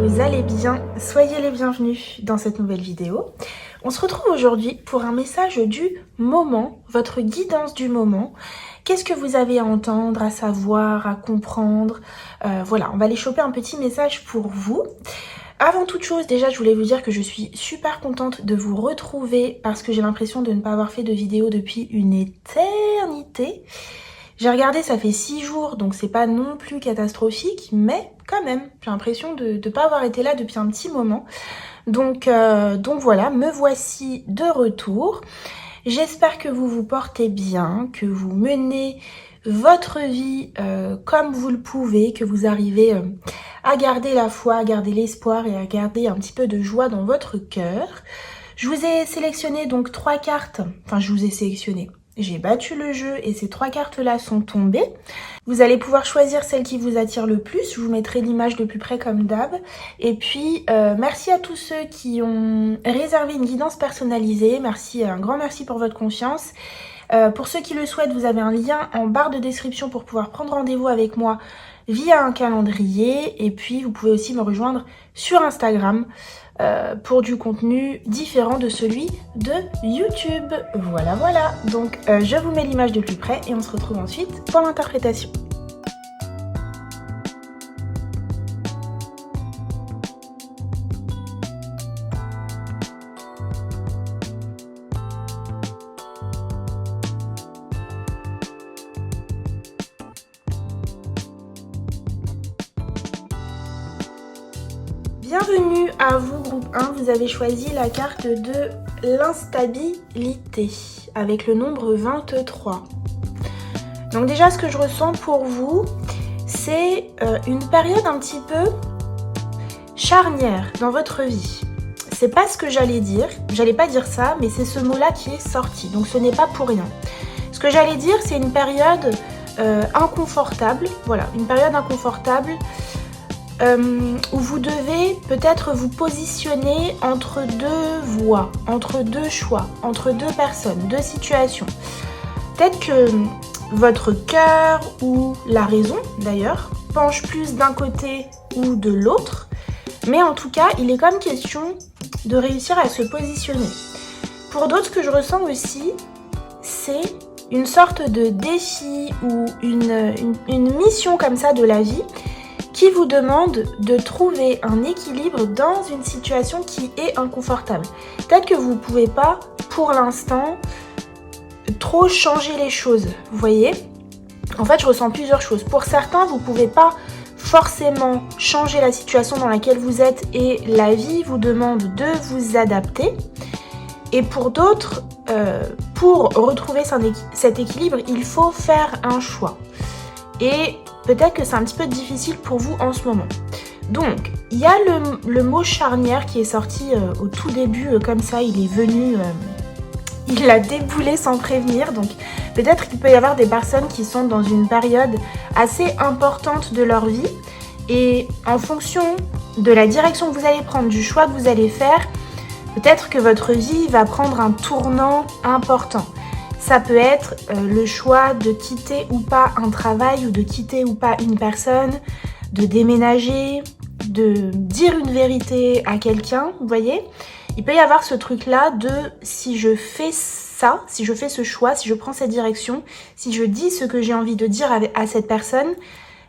vous allez bien? Soyez les bienvenus dans cette nouvelle vidéo. On se retrouve aujourd'hui pour un message du moment, votre guidance du moment. Qu'est-ce que vous avez à entendre, à savoir, à comprendre? Voilà, on va aller choper un petit message pour vous. Avant toute chose, déjà, je voulais vous dire que je suis super contente de vous retrouver parce que j'ai l'impression de ne pas avoir fait de vidéo depuis une éternité. J'ai regardé, ça fait 6 jours, donc c'est pas non plus catastrophique, mais quand même, j'ai l'impression de ne pas avoir été là depuis un petit moment. Donc voilà, me voici de retour. J'espère que vous vous portez bien, que vous menez votre vie comme vous le pouvez, que vous arrivez à garder la foi, à garder l'espoir et à garder un petit peu de joie dans votre cœur. Je vous ai sélectionné donc 3 cartes, enfin je vous ai sélectionné. J'ai battu le jeu et ces 3 cartes-là sont tombées. Vous allez pouvoir choisir celle qui vous attire le plus. Je vous mettrai l'image de plus près comme d'hab. Et puis, merci à tous ceux qui ont réservé une guidance personnalisée. Merci, un grand merci pour votre confiance. Pour ceux qui le souhaitent, vous avez un lien en barre de description pour pouvoir prendre rendez-vous avec moi via un calendrier. Et puis, vous pouvez aussi me rejoindre sur Instagram pour du contenu différent de celui de YouTube. Voilà. Donc, je vous mets l'image de plus près et on se retrouve ensuite pour l'interprétation. Bienvenue à vous, groupe 1. Vous avez choisi la carte de l'instabilité avec le nombre 23. Donc déjà, ce que je ressens pour vous, c'est une période un petit peu charnière dans votre vie. C'est pas ce que j'allais dire, j'allais pas dire ça, mais c'est ce mot-là qui est sorti, donc ce n'est pas pour rien. Ce que j'allais dire, c'est une période inconfortable, voilà, une période inconfortable où vous devez peut-être vous positionner entre deux voies, entre deux choix, entre deux personnes, deux situations. Peut-être que votre cœur ou la raison, d'ailleurs, penche plus d'un côté ou de l'autre, mais en tout cas, il est comme question de réussir à se positionner. Pour d'autres, ce que je ressens aussi, c'est une sorte de défi ou une mission comme ça de la vie qui vous demande de trouver un équilibre dans une situation qui est inconfortable. Peut-être que vous ne pouvez pas, pour l'instant, trop changer les choses, vous voyez? En fait, je ressens plusieurs choses. Pour certains, vous ne pouvez pas forcément changer la situation dans laquelle vous êtes et la vie vous demande de vous adapter. Et pour d'autres, pour retrouver cet équilibre, il faut faire un choix. Et peut-être que c'est un petit peu difficile pour vous en ce moment. Donc, il y a le mot charnière qui est sorti au tout début, comme ça, il est venu, il a déboulé sans prévenir. Donc, peut-être qu'il peut y avoir des personnes qui sont dans une période assez importante de leur vie. Et en fonction de la direction que vous allez prendre, du choix que vous allez faire, peut-être que votre vie va prendre un tournant important. Ça peut être le choix de quitter ou pas un travail ou de quitter ou pas une personne, de déménager, de dire une vérité à quelqu'un, vous voyez? Il peut y avoir ce truc-là de si je fais ça, si je fais ce choix, si je prends cette direction, si je dis ce que j'ai envie de dire à cette personne,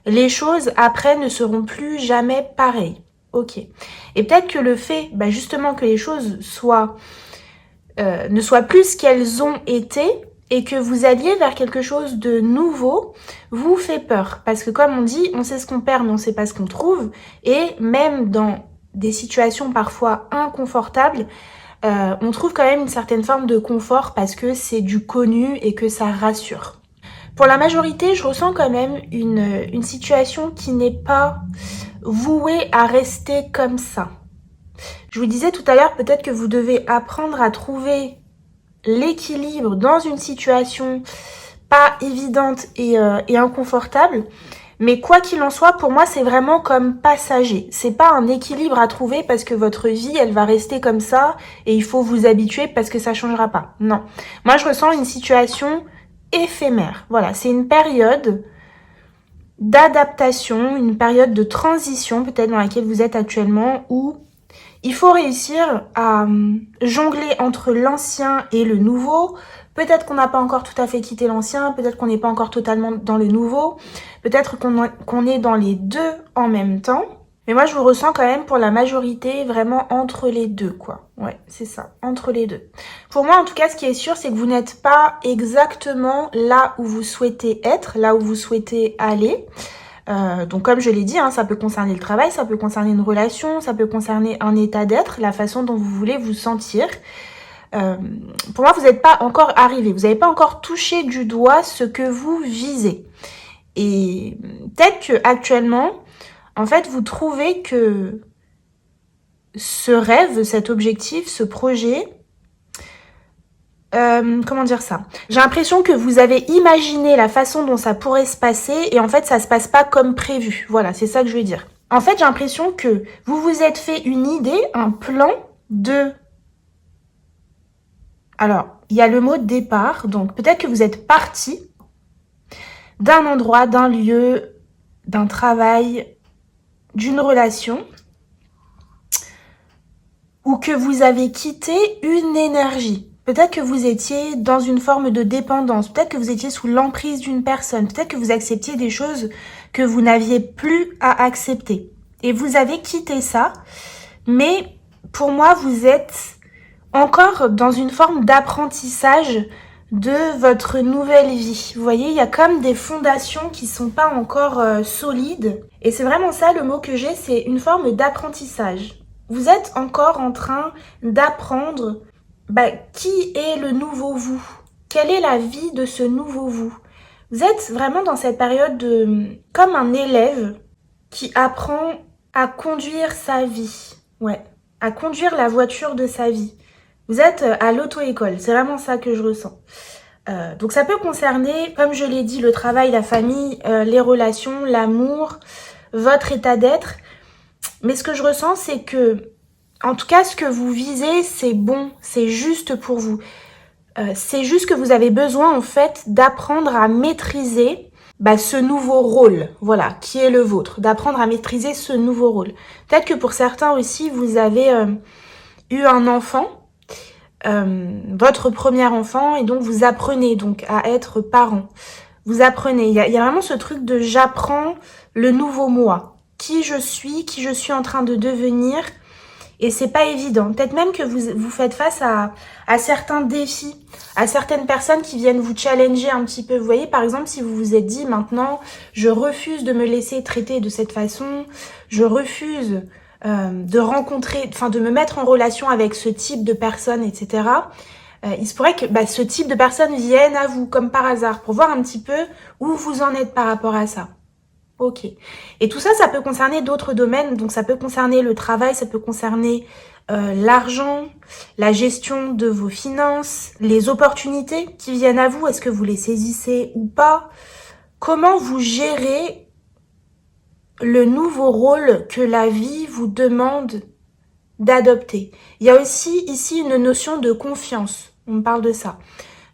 les choses après ne seront plus jamais pareilles. Ok. Et peut-être que le fait, justement, que les choses ne soient plus ce qu'elles ont été et que vous alliez vers quelque chose de nouveau vous fait peur. Parce que comme on dit, on sait ce qu'on perd mais on ne sait pas ce qu'on trouve. Et même dans des situations parfois inconfortables, on trouve quand même une certaine forme de confort parce que c'est du connu et que ça rassure. Pour la majorité, je ressens quand même une situation qui n'est pas vouée à rester comme ça. Je vous disais tout à l'heure, peut-être que vous devez apprendre à trouver l'équilibre dans une situation pas évidente et inconfortable. Mais quoi qu'il en soit, pour moi, c'est vraiment comme passager. C'est pas un équilibre à trouver parce que votre vie, elle va rester comme ça et il faut vous habituer parce que ça changera pas. Non. Moi, je ressens une situation éphémère. Voilà, c'est une période d'adaptation, une période de transition peut-être dans laquelle vous êtes actuellement, où il faut réussir à jongler entre l'ancien et le nouveau. Peut-être qu'on n'a pas encore tout à fait quitté l'ancien, peut-être qu'on n'est pas encore totalement dans le nouveau, peut-être qu'on est dans les deux en même temps. Mais moi, je vous ressens quand même pour la majorité vraiment entre les deux, quoi. Ouais, c'est ça, entre les deux. Pour moi, en tout cas, ce qui est sûr, c'est que vous n'êtes pas exactement là où vous souhaitez être, là où vous souhaitez aller. Donc comme je l'ai dit, hein, ça peut concerner le travail, ça peut concerner une relation, ça peut concerner un état d'être, la façon dont vous voulez vous sentir. Pour moi, vous n'êtes pas encore arrivé, vous n'avez pas encore touché du doigt ce que vous visez. Et peut-être que actuellement, en fait, vous trouvez que ce rêve, cet objectif, ce projet, comment dire ça? J'ai l'impression que vous avez imaginé la façon dont ça pourrait se passer et en fait, ça se passe pas comme prévu. Voilà, c'est ça que je veux dire. En fait, j'ai l'impression que vous vous êtes fait une idée, un plan de... Alors, il y a le mot départ, donc peut-être que vous êtes parti d'un endroit, d'un lieu, d'un travail, d'une relation, ou que vous avez quitté une énergie. Peut-être que vous étiez dans une forme de dépendance, peut-être que vous étiez sous l'emprise d'une personne, peut-être que vous acceptiez des choses que vous n'aviez plus à accepter. Et vous avez quitté ça, mais pour moi, vous êtes encore dans une forme d'apprentissage de votre nouvelle vie. Vous voyez, il y a comme des fondations qui sont pas encore solides. Et c'est vraiment ça le mot que j'ai, c'est une forme d'apprentissage. Vous êtes encore en train d'apprendre qui est le nouveau vous. Quelle est la vie de ce nouveau vous. Vous êtes vraiment dans cette période comme un élève qui apprend à conduire sa vie. Ouais, à conduire la voiture de sa vie. Vous êtes à l'auto-école, c'est vraiment ça que je ressens. Donc ça peut concerner, comme je l'ai dit, le travail, la famille, les relations, l'amour, votre état d'être. Mais ce que je ressens, c'est que, en tout cas, ce que vous visez, c'est bon, c'est juste pour vous. C'est juste que vous avez besoin, en fait, d'apprendre à maîtriser ce nouveau rôle, voilà, qui est le vôtre. D'apprendre à maîtriser ce nouveau rôle. Peut-être que pour certains aussi, vous avez eu un enfant, votre premier enfant, et donc vous apprenez donc à être parent. Vous apprenez, il y a vraiment ce truc de j'apprends le nouveau moi, qui je suis en train de devenir, et c'est pas évident. Peut-être même que vous faites face à certains défis, à certaines personnes qui viennent vous challenger un petit peu. Vous voyez, par exemple, si vous vous êtes dit maintenant, je refuse de me laisser traiter de cette façon, je refuse de rencontrer, enfin de me mettre en relation avec ce type de personnes, etc. Il se pourrait que ce type de personnes viennent à vous comme par hasard pour voir un petit peu où vous en êtes par rapport à ça. Ok. Et tout ça, ça peut concerner d'autres domaines. Donc ça peut concerner le travail, ça peut concerner l'argent, la gestion de vos finances, les opportunités qui viennent à vous. Est-ce que vous les saisissez ou pas? Comment vous gérez le nouveau rôle que la vie vous demande d'adopter. Il y a aussi ici une notion de confiance. On parle de ça.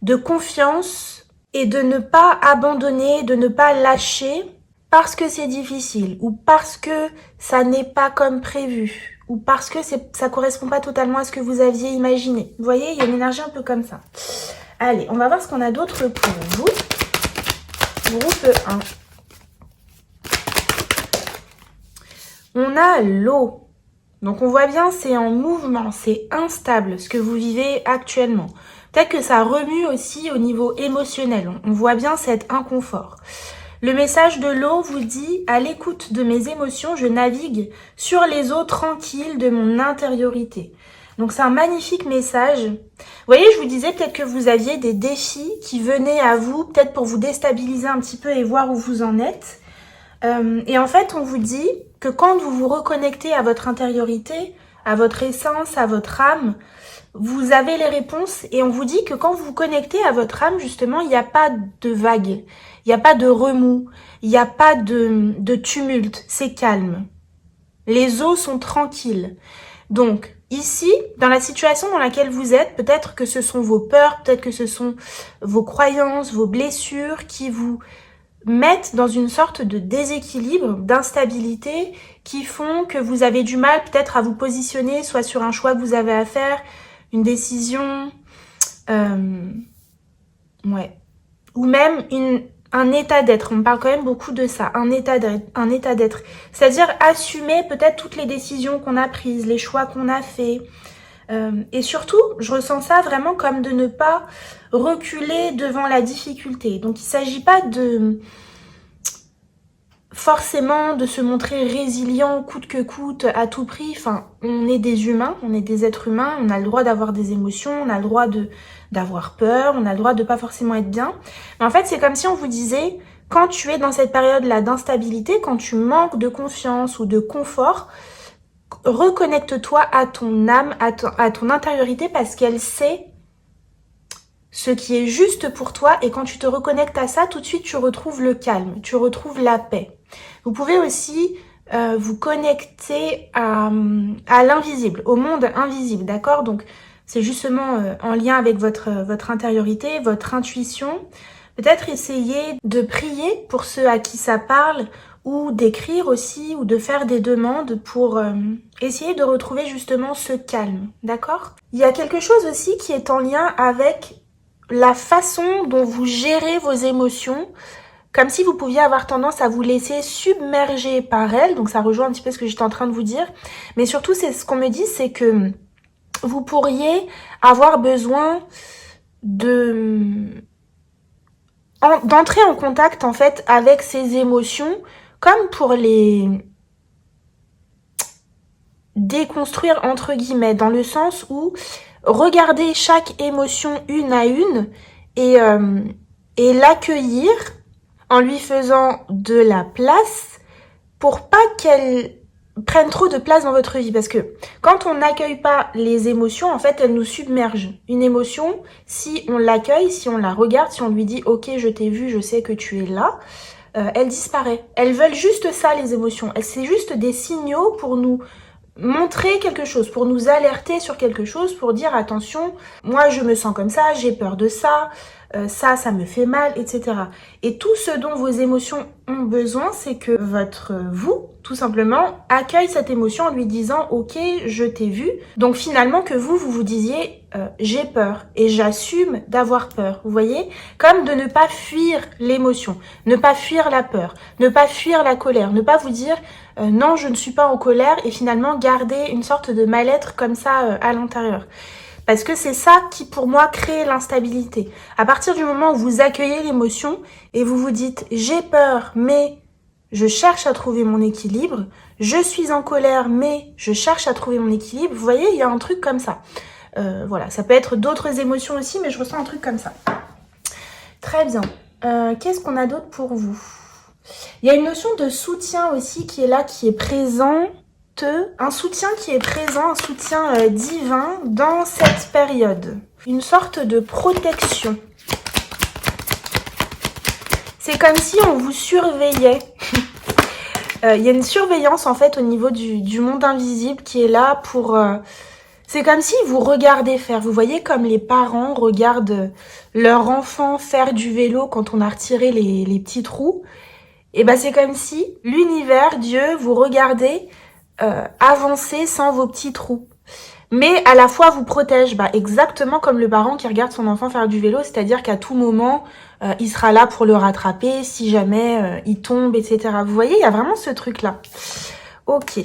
De confiance et de ne pas abandonner, de ne pas lâcher parce que c'est difficile ou parce que ça n'est pas comme prévu ou parce que ça correspond pas totalement à ce que vous aviez imaginé. Vous voyez, il y a une énergie un peu comme ça. Allez, on va voir ce qu'on a d'autre pour vous. Groupe 1. On a l'eau. Donc on voit bien, c'est en mouvement, c'est instable ce que vous vivez actuellement. Peut-être que ça remue aussi au niveau émotionnel. On voit bien cet inconfort. Le message de l'eau vous dit, à l'écoute de mes émotions, je navigue sur les eaux tranquilles de mon intériorité. Donc c'est un magnifique message. Vous voyez, je vous disais peut-être que vous aviez des défis qui venaient à vous, peut-être pour vous déstabiliser un petit peu et voir où vous en êtes. Et en fait, on vous dit que quand vous vous reconnectez à votre intériorité, à votre essence, à votre âme, vous avez les réponses et on vous dit que quand vous vous connectez à votre âme, justement, il n'y a pas de vague, il n'y a pas de remous, il n'y a pas de tumulte, c'est calme. Les eaux sont tranquilles. Donc, ici, dans la situation dans laquelle vous êtes, peut-être que ce sont vos peurs, peut-être que ce sont vos croyances, vos blessures qui vous mettent dans une sorte de déséquilibre, d'instabilité, qui font que vous avez du mal peut-être à vous positionner, soit sur un choix que vous avez à faire, une décision, ouais, ou même un état d'être. On parle quand même beaucoup de ça, un état d'être. C'est-à-dire assumer peut-être toutes les décisions qu'on a prises, les choix qu'on a faits. Et surtout, je ressens ça vraiment comme de ne pas reculer devant la difficulté. Donc il ne s'agit pas de forcément de se montrer résilient coûte que coûte, à tout prix. Enfin, on est des humains, on est des êtres humains, on a le droit d'avoir des émotions, on a le droit d'avoir peur, on a le droit de pas forcément être bien. Mais en fait, c'est comme si on vous disait, quand tu es dans cette période-là d'instabilité, quand tu manques de confiance ou de confort, reconnecte-toi à ton âme, à ton intériorité, parce qu'elle sait ce qui est juste pour toi, et quand tu te reconnectes à ça, tout de suite tu retrouves le calme, tu retrouves la paix. Vous pouvez aussi vous connecter à l'invisible, au monde invisible, d'accord? Donc c'est justement en lien avec votre intériorité, votre intuition. Peut-être essayer de prier pour ceux à qui ça parle, ou d'écrire aussi, ou de faire des demandes pour essayer de retrouver justement ce calme, d'accord? Il y a quelque chose aussi qui est en lien avec la façon dont vous gérez vos émotions, comme si vous pouviez avoir tendance à vous laisser submerger par elles. Donc ça rejoint un petit peu ce que j'étais en train de vous dire. Mais surtout, c'est ce qu'on me dit, c'est que vous pourriez avoir besoin d'entrer en contact en fait avec ces émotions, comme pour les déconstruire entre guillemets, dans le sens où regarder chaque émotion une à une et l'accueillir en lui faisant de la place pour pas qu'elle prenne trop de place dans votre vie. Parce que quand on n'accueille pas les émotions, en fait, elles nous submergent. Une émotion, si on l'accueille, si on la regarde, si on lui dit « Ok, je t'ai vu, je sais que tu es là », elle disparaît. Elles veulent juste ça, les émotions. C'est juste des signaux pour nous montrer quelque chose, pour nous alerter sur quelque chose, pour dire attention, moi je me sens comme ça, j'ai peur de ça, ça me fait mal, etc. Et tout ce dont vos émotions ont besoin, c'est que vous, tout simplement, accueille cette émotion en lui disant ok, je t'ai vu. Donc finalement que vous vous disiez j'ai peur et j'assume d'avoir peur. Vous voyez, comme de ne pas fuir l'émotion, ne pas fuir la peur, ne pas fuir la colère, ne pas vous dire non, je ne suis pas en colère, et finalement garder une sorte de mal-être comme ça à l'intérieur. Parce que c'est ça qui, pour moi, crée l'instabilité. À partir du moment où vous accueillez l'émotion et vous vous dites « j'ai peur, mais je cherche à trouver mon équilibre. Je suis en colère, mais je cherche à trouver mon équilibre. » Vous voyez, il y a un truc comme ça. Voilà, ça peut être d'autres émotions aussi, mais je ressens un truc comme ça. Très bien. Qu'est-ce qu'on a d'autre pour vous ? Il y a une notion de soutien aussi qui est là, qui est présente. Un soutien qui est présent, un soutien divin dans cette période. Une sorte de protection. C'est comme si on vous surveillait. Il y a une surveillance en fait au niveau du monde invisible qui est là pour... c'est comme si vous regardez faire. Vous voyez comme les parents regardent leur enfant faire du vélo quand on a retiré les petits trous. Et ben c'est comme si l'univers, Dieu, vous regardez avancer sans vos petits trous. Mais à la fois vous protège, exactement comme le parent qui regarde son enfant faire du vélo, c'est-à-dire qu'à tout moment, il sera là pour le rattraper si jamais il tombe, etc. Vous voyez, il y a vraiment ce truc-là. Ok.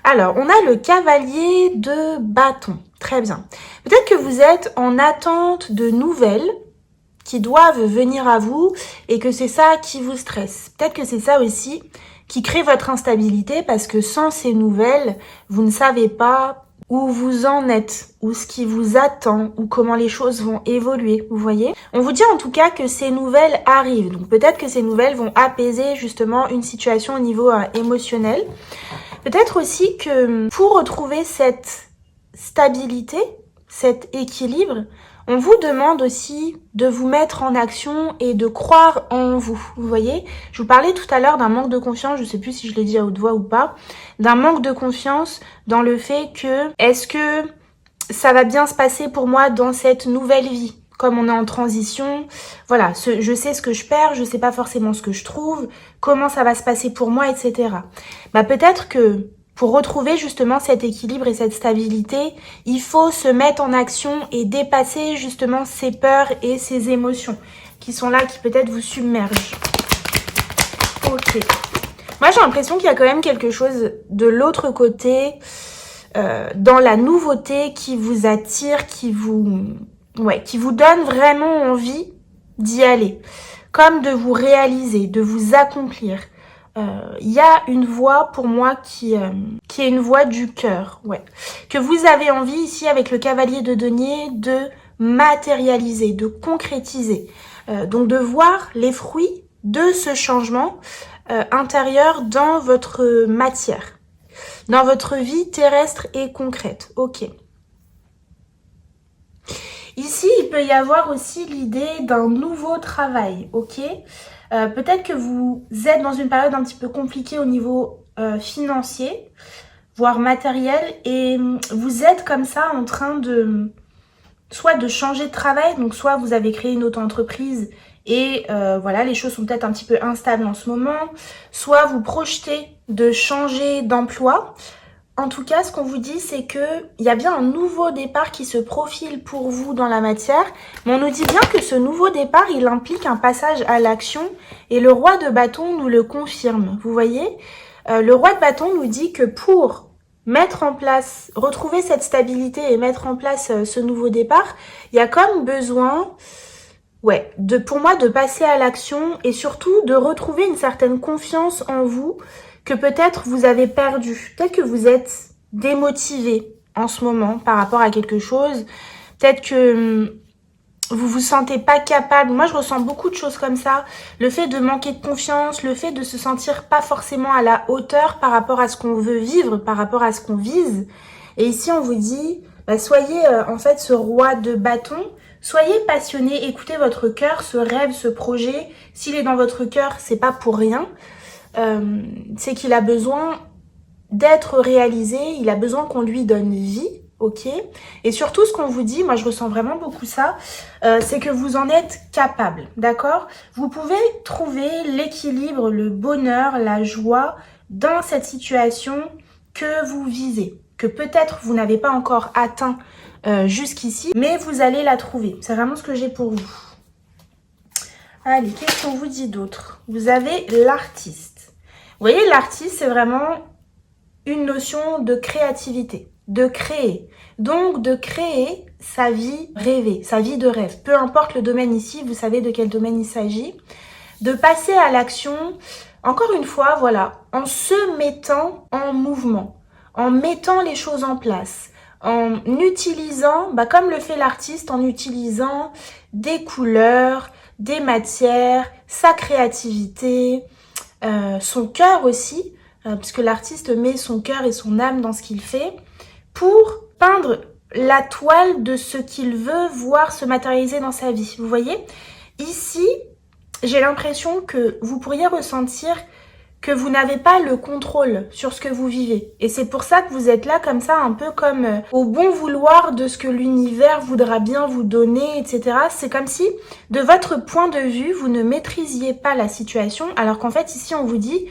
Alors, on a le cavalier de bâton. Très bien. Peut-être que vous êtes en attente de nouvelles qui doivent venir à vous et que c'est ça qui vous stresse. Peut-être que c'est ça aussi qui crée votre instabilité, parce que sans ces nouvelles, vous ne savez pas où vous en êtes, ou ce qui vous attend, ou comment les choses vont évoluer, vous voyez. On vous dit en tout cas que ces nouvelles arrivent, donc peut-être que ces nouvelles vont apaiser justement une situation au niveau émotionnel. Peut-être aussi que pour retrouver cette stabilité, cet équilibre, on vous demande aussi de vous mettre en action et de croire en vous, vous voyez. Je vous parlais tout à l'heure d'un manque de confiance, je ne sais plus si je l'ai dit à haute voix ou pas, d'un manque de confiance dans le fait que, est-ce que ça va bien se passer pour moi dans cette nouvelle vie comme on est en transition, voilà, je sais ce que je perds, je sais pas forcément ce que je trouve, comment ça va se passer pour moi, etc. Bah peut-être que pour retrouver justement cet équilibre et cette stabilité, il faut se mettre en action et dépasser justement ces peurs et ces émotions qui sont là, qui peut-être vous submergent. Ok. Moi, j'ai l'impression qu'il y a quand même quelque chose de l'autre côté, dans la nouveauté qui vous attire, qui vous donne vraiment envie d'y aller, comme de vous réaliser, de vous accomplir. Il y a une voix pour moi qui est une voix du cœur, que vous avez envie ici avec le cavalier de denier de matérialiser, de concrétiser, donc de voir les fruits de ce changement intérieur dans votre matière, dans votre vie terrestre et concrète. Ok. Ici, il peut y avoir aussi l'idée d'un nouveau travail, ok. Peut-être que vous êtes dans une période un petit peu compliquée au niveau financier, voire matériel, et vous êtes comme ça en train de soit de changer de travail, donc soit vous avez créé une auto-entreprise et voilà, les choses sont peut-être un petit peu instables en ce moment, soit vous projetez de changer d'emploi. En tout cas, ce qu'on vous dit, c'est que il y a bien un nouveau départ qui se profile pour vous dans la matière, mais on nous dit bien que ce nouveau départ, il implique un passage à l'action, et le roi de bâton nous le confirme. Vous voyez, le roi de bâton nous dit que pour mettre en place, retrouver cette stabilité et mettre en place ce nouveau départ, il y a comme besoin, pour moi, de passer à l'action et surtout de retrouver une certaine confiance en vous que peut-être vous avez perdu. Peut-être que vous êtes démotivé en ce moment par rapport à quelque chose. Peut-être que vous vous sentez pas capable. Moi, je ressens beaucoup de choses comme ça. Le fait de manquer de confiance, le fait de se sentir pas forcément à la hauteur par rapport à ce qu'on veut vivre, par rapport à ce qu'on vise. Et ici, on vous dit, soyez en fait ce roi de bâton. Soyez passionné, écoutez votre cœur, ce rêve, ce projet. S'il est dans votre cœur, c'est pas pour rien. C'est qu'il a besoin d'être réalisé, il a besoin qu'on lui donne vie, ok. Et surtout, ce qu'on vous dit, moi je ressens vraiment beaucoup ça, c'est que vous en êtes capable, d'accord. Vous pouvez trouver l'équilibre, le bonheur, la joie dans cette situation que vous visez, que peut-être vous n'avez pas encore atteint jusqu'ici, mais vous allez la trouver. C'est vraiment ce que j'ai pour vous. Allez, qu'est-ce qu'on vous dit d'autre? Vous avez l'artiste. Vous voyez, l'artiste, c'est vraiment une notion de créativité, de créer. Donc, de créer sa vie rêvée, sa vie de rêve. Peu importe le domaine ici, vous savez de quel domaine il s'agit. De passer à l'action, encore une fois, voilà, en se mettant en mouvement, en mettant les choses en place, en utilisant, comme le fait l'artiste, en utilisant des couleurs, des matières, sa créativité, son cœur aussi, puisque l'artiste met son cœur et son âme dans ce qu'il fait, pour peindre la toile de ce qu'il veut voir se matérialiser dans sa vie. Vous voyez, ici, j'ai l'impression que vous pourriez ressentir que vous n'avez pas le contrôle sur ce que vous vivez. Et c'est pour ça que vous êtes là comme ça, un peu comme au bon vouloir de ce que l'univers voudra bien vous donner, etc. C'est comme si, de votre point de vue, vous ne maîtrisiez pas la situation, alors qu'en fait, ici, on vous dit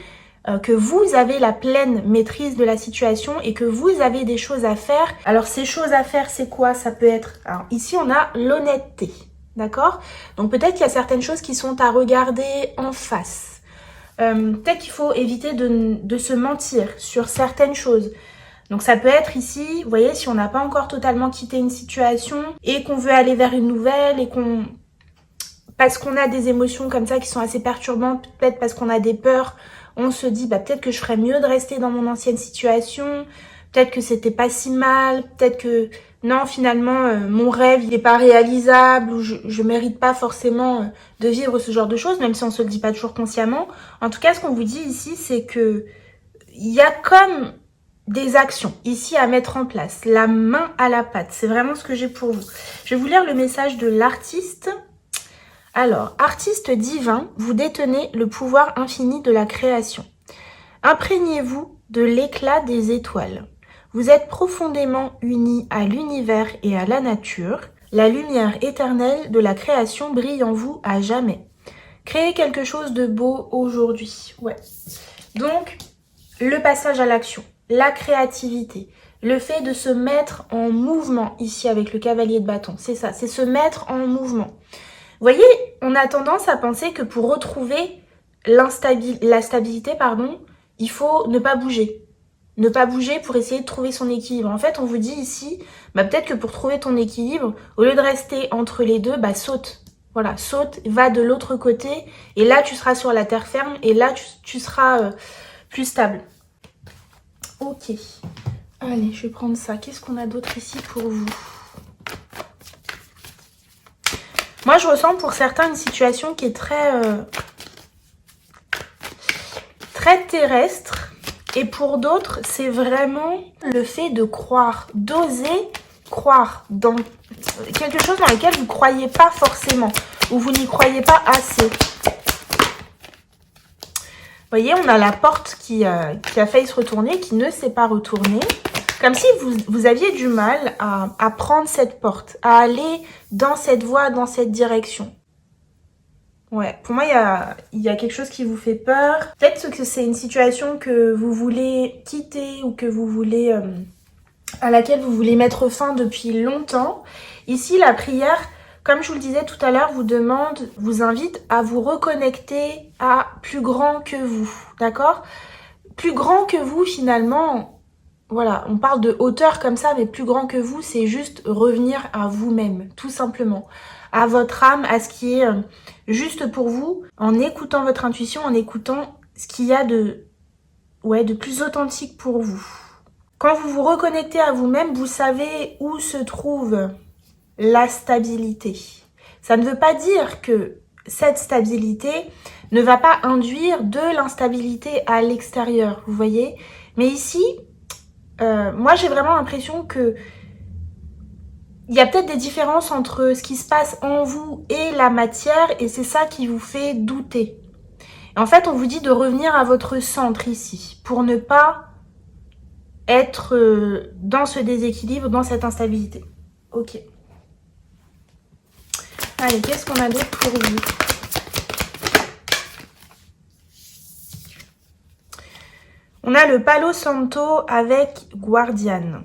que vous avez la pleine maîtrise de la situation et que vous avez des choses à faire. Alors, ces choses à faire, c'est quoi? Ça peut être... Alors, ici, on a l'honnêteté, d'accord? Donc, peut-être qu'il y a certaines choses qui sont à regarder en face. Peut-être qu'il faut éviter de se mentir sur certaines choses. Donc ça peut être ici, vous voyez, si on n'a pas encore totalement quitté une situation et qu'on veut aller vers une nouvelle et parce qu'on a des émotions comme ça qui sont assez perturbantes, peut-être parce qu'on a des peurs, on se dit peut-être que je ferais mieux de rester dans mon ancienne situation, peut-être que c'était pas si mal, peut-être que non, finalement, mon rêve, il n'est pas réalisable, ou je mérite pas forcément de vivre ce genre de choses, même si on se le dit pas toujours consciemment. En tout cas, ce qu'on vous dit ici, c'est que il y a comme des actions ici à mettre en place, la main à la pâte. C'est vraiment ce que j'ai pour vous. Je vais vous lire le message de l'artiste. Alors, artiste divin, vous détenez le pouvoir infini de la création. Imprégnez-vous de l'éclat des étoiles. Vous êtes profondément unis à l'univers et à la nature. La lumière éternelle de la création brille en vous à jamais. Créez quelque chose de beau aujourd'hui. Ouais. Donc, le passage à l'action, la créativité, le fait de se mettre en mouvement ici avec le cavalier de bâton. C'est ça, c'est se mettre en mouvement. Vous voyez, on a tendance à penser que pour retrouver la stabilité, il faut ne pas bouger. Ne pas bouger pour essayer de trouver son équilibre. En fait, on vous dit ici, peut-être que pour trouver ton équilibre, au lieu de rester entre les deux, saute. Voilà, saute, va de l'autre côté, et là, tu seras sur la terre ferme, et là, tu seras plus stable. Ok. Allez, je vais prendre ça. Qu'est-ce qu'on a d'autre ici pour vous? Moi, je ressens pour certains une situation qui est très terrestre. Et pour d'autres, c'est vraiment le fait de croire, d'oser croire dans quelque chose dans lequel vous ne croyez pas forcément, ou vous n'y croyez pas assez. Vous voyez, on a la porte qui a failli se retourner, qui ne s'est pas retournée. Comme si vous aviez du mal à prendre cette porte, à aller dans cette voie, dans cette direction. Ouais, pour moi, il y a quelque chose qui vous fait peur. Peut-être que c'est une situation que vous voulez quitter ou que vous voulez, à laquelle vous voulez mettre fin depuis longtemps. Ici, la prière, comme je vous le disais tout à l'heure, vous invite à vous reconnecter à plus grand que vous, d'accord? Plus grand que vous, finalement, voilà, on parle de hauteur comme ça, mais plus grand que vous, c'est juste revenir à vous-même, tout simplement. À votre âme, à ce qui est juste pour vous, en écoutant votre intuition, en écoutant ce qu'il y a de plus authentique pour vous. Quand vous vous reconnectez à vous-même, vous savez où se trouve la stabilité. Ça ne veut pas dire que cette stabilité ne va pas induire de l'instabilité à l'extérieur, vous voyez. Mais ici, moi j'ai vraiment l'impression que il y a peut-être des différences entre ce qui se passe en vous et la matière, et c'est ça qui vous fait douter. Et en fait, on vous dit de revenir à votre centre ici, pour ne pas être dans ce déséquilibre, dans cette instabilité. Ok. Allez, qu'est-ce qu'on a d'autre pour vous? On a le Palo Santo avec Guardian.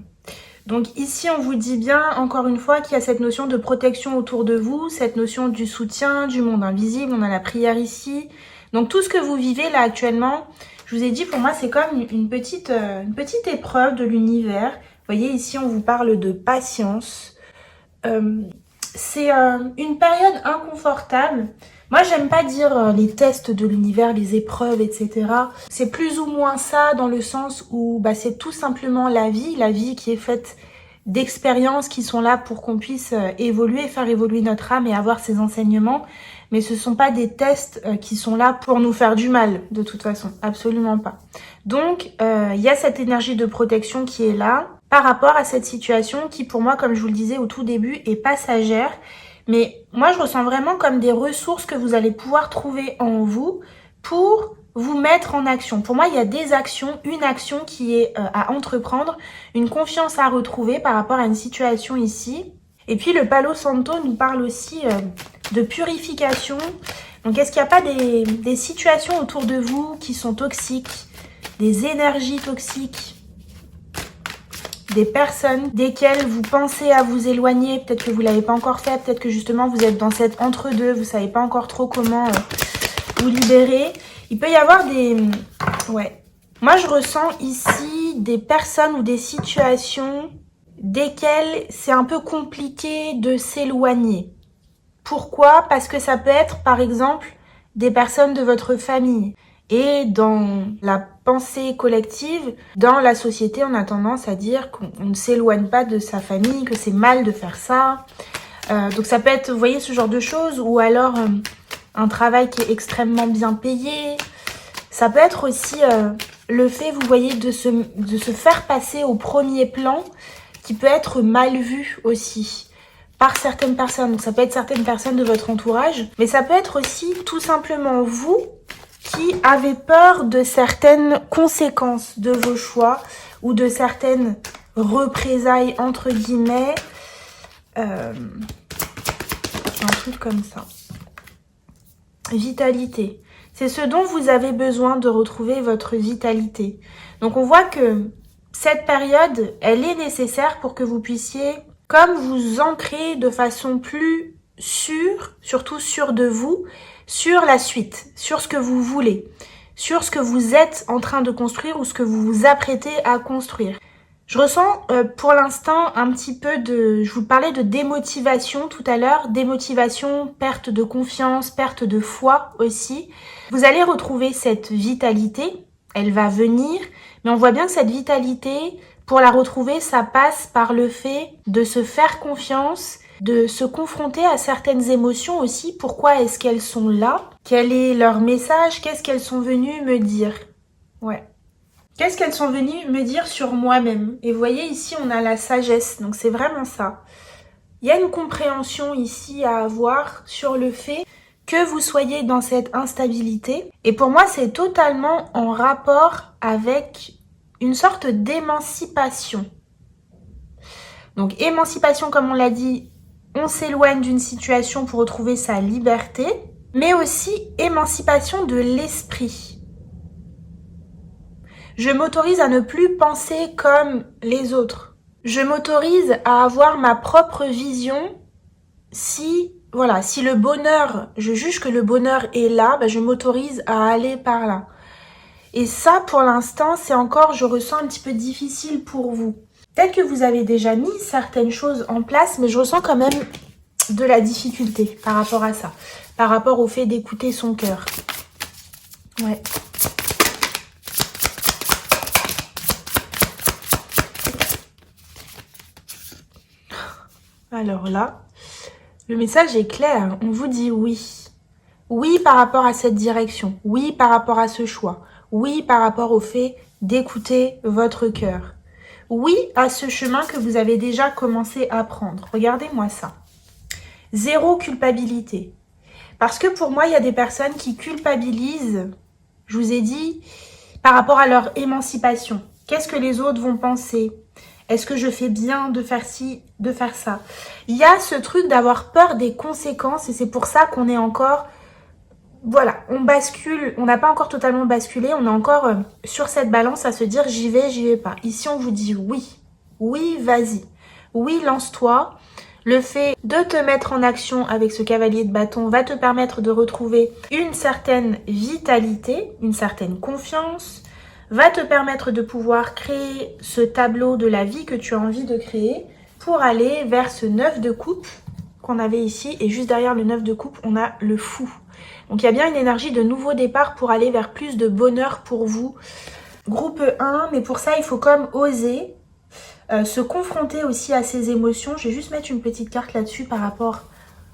Donc ici, on vous dit bien, encore une fois, qu'il y a cette notion de protection autour de vous, cette notion du soutien, du monde invisible. On a la prière ici. Donc tout ce que vous vivez là actuellement, je vous ai dit, pour moi, c'est comme une petite épreuve de l'univers. Vous voyez, ici, on vous parle de patience. C'est une période inconfortable. Moi, j'aime pas dire les tests de l'univers, les épreuves, etc. C'est plus ou moins ça dans le sens où c'est tout simplement la vie qui est faite d'expériences qui sont là pour qu'on puisse évoluer, faire évoluer notre âme et avoir ses enseignements. Mais ce sont pas des tests qui sont là pour nous faire du mal, de toute façon. Absolument pas. Donc, il y a cette énergie de protection qui est là par rapport à cette situation qui, pour moi, comme je vous le disais au tout début, est passagère. Mais moi, je ressens vraiment comme des ressources que vous allez pouvoir trouver en vous pour vous mettre en action. Pour moi, il y a des actions, une action qui est à entreprendre, une confiance à retrouver par rapport à une situation ici. Et puis, le Palo Santo nous parle aussi de purification. Donc, est-ce qu'il n'y a pas des situations autour de vous qui sont toxiques, des énergies toxiques, des personnes desquelles vous pensez à vous éloigner, peut-être que vous ne l'avez pas encore fait, peut-être que justement vous êtes dans cet entre-deux, vous ne savez pas encore trop comment vous libérer. Il peut y avoir des... Ouais. Moi, je ressens ici des personnes ou des situations desquelles c'est un peu compliqué de s'éloigner. Pourquoi? Parce que ça peut être, par exemple, des personnes de votre famille. Et dans la pensée collective, dans la société, on a tendance à dire qu'on ne s'éloigne pas de sa famille, que c'est mal de faire ça. Donc ça peut être, vous voyez, ce genre de choses, ou alors un travail qui est extrêmement bien payé. Ça peut être aussi le fait, vous voyez, de se faire passer au premier plan, qui peut être mal vu aussi par certaines personnes. Donc ça peut être certaines personnes de votre entourage, mais ça peut être aussi tout simplement vous qui avez peur de certaines conséquences de vos choix ou de certaines représailles entre guillemets truc comme ça. Vitalité. C'est ce dont vous avez besoin de retrouver votre vitalité. Donc on voit que cette période, elle est nécessaire pour que vous puissiez, comme vous ancrer de façon plus sûre, surtout sûre de vous, sur la suite, sur ce que vous voulez, sur ce que vous êtes en train de construire ou ce que vous vous apprêtez à construire. Je ressens pour l'instant un petit peu de... Je vous parlais de démotivation tout à l'heure. Démotivation, perte de confiance, perte de foi aussi. Vous allez retrouver cette vitalité. Elle va venir. Mais on voit bien que cette vitalité, pour la retrouver, ça passe par le fait de se faire confiance, de se confronter à certaines émotions aussi. Pourquoi est-ce qu'elles sont là? Quel est leur message? Qu'est-ce qu'elles sont venues me dire? Ouais. Qu'est-ce qu'elles sont venues me dire sur moi-même? Et vous voyez, ici, on a la sagesse. Donc, c'est vraiment ça. Il y a une compréhension ici à avoir sur le fait que vous soyez dans cette instabilité. Et pour moi, c'est totalement en rapport avec une sorte d'émancipation. Donc, émancipation, comme on l'a dit, on s'éloigne d'une situation pour retrouver sa liberté. Mais aussi émancipation de l'esprit. Je m'autorise à ne plus penser comme les autres. Je m'autorise à avoir ma propre vision. Si le bonheur, je juge que le bonheur est là, je m'autorise à aller par là. Et ça, pour l'instant, c'est encore, je ressens un petit peu difficile pour vous. Peut-être que vous avez déjà mis certaines choses en place, mais je ressens quand même de la difficulté par rapport à ça. Par rapport au fait d'écouter son cœur. Ouais. Alors là, le message est clair. On vous dit oui. Oui par rapport à cette direction. Oui par rapport à ce choix. Oui par rapport au fait d'écouter votre cœur. Oui à ce chemin que vous avez déjà commencé à prendre. Regardez-moi ça. Zéro culpabilité. Parce que pour moi, il y a des personnes qui culpabilisent, je vous ai dit, par rapport à leur émancipation. Qu'est-ce que les autres vont penser ? Est-ce que je fais bien de faire ci, de faire ça? Il y a ce truc d'avoir peur des conséquences et c'est pour ça qu'on est encore... Voilà, on bascule, on n'a pas encore totalement basculé, on est encore sur cette balance à se dire j'y vais pas. Ici, on vous dit oui, oui, vas-y, oui, lance-toi. Le fait de te mettre en action avec ce cavalier de bâton va te permettre de retrouver une certaine vitalité, une certaine confiance, va te permettre de pouvoir créer ce tableau de la vie que tu as envie de créer pour aller vers ce 9 de coupe qu'on avait ici. Et juste derrière le 9 de coupe, on a le fou. Donc il y a bien une énergie de nouveau départ pour aller vers plus de bonheur pour vous. Groupe 1, mais pour ça, il faut comme oser se confronter aussi à ses émotions. Je vais juste mettre une petite carte là-dessus par rapport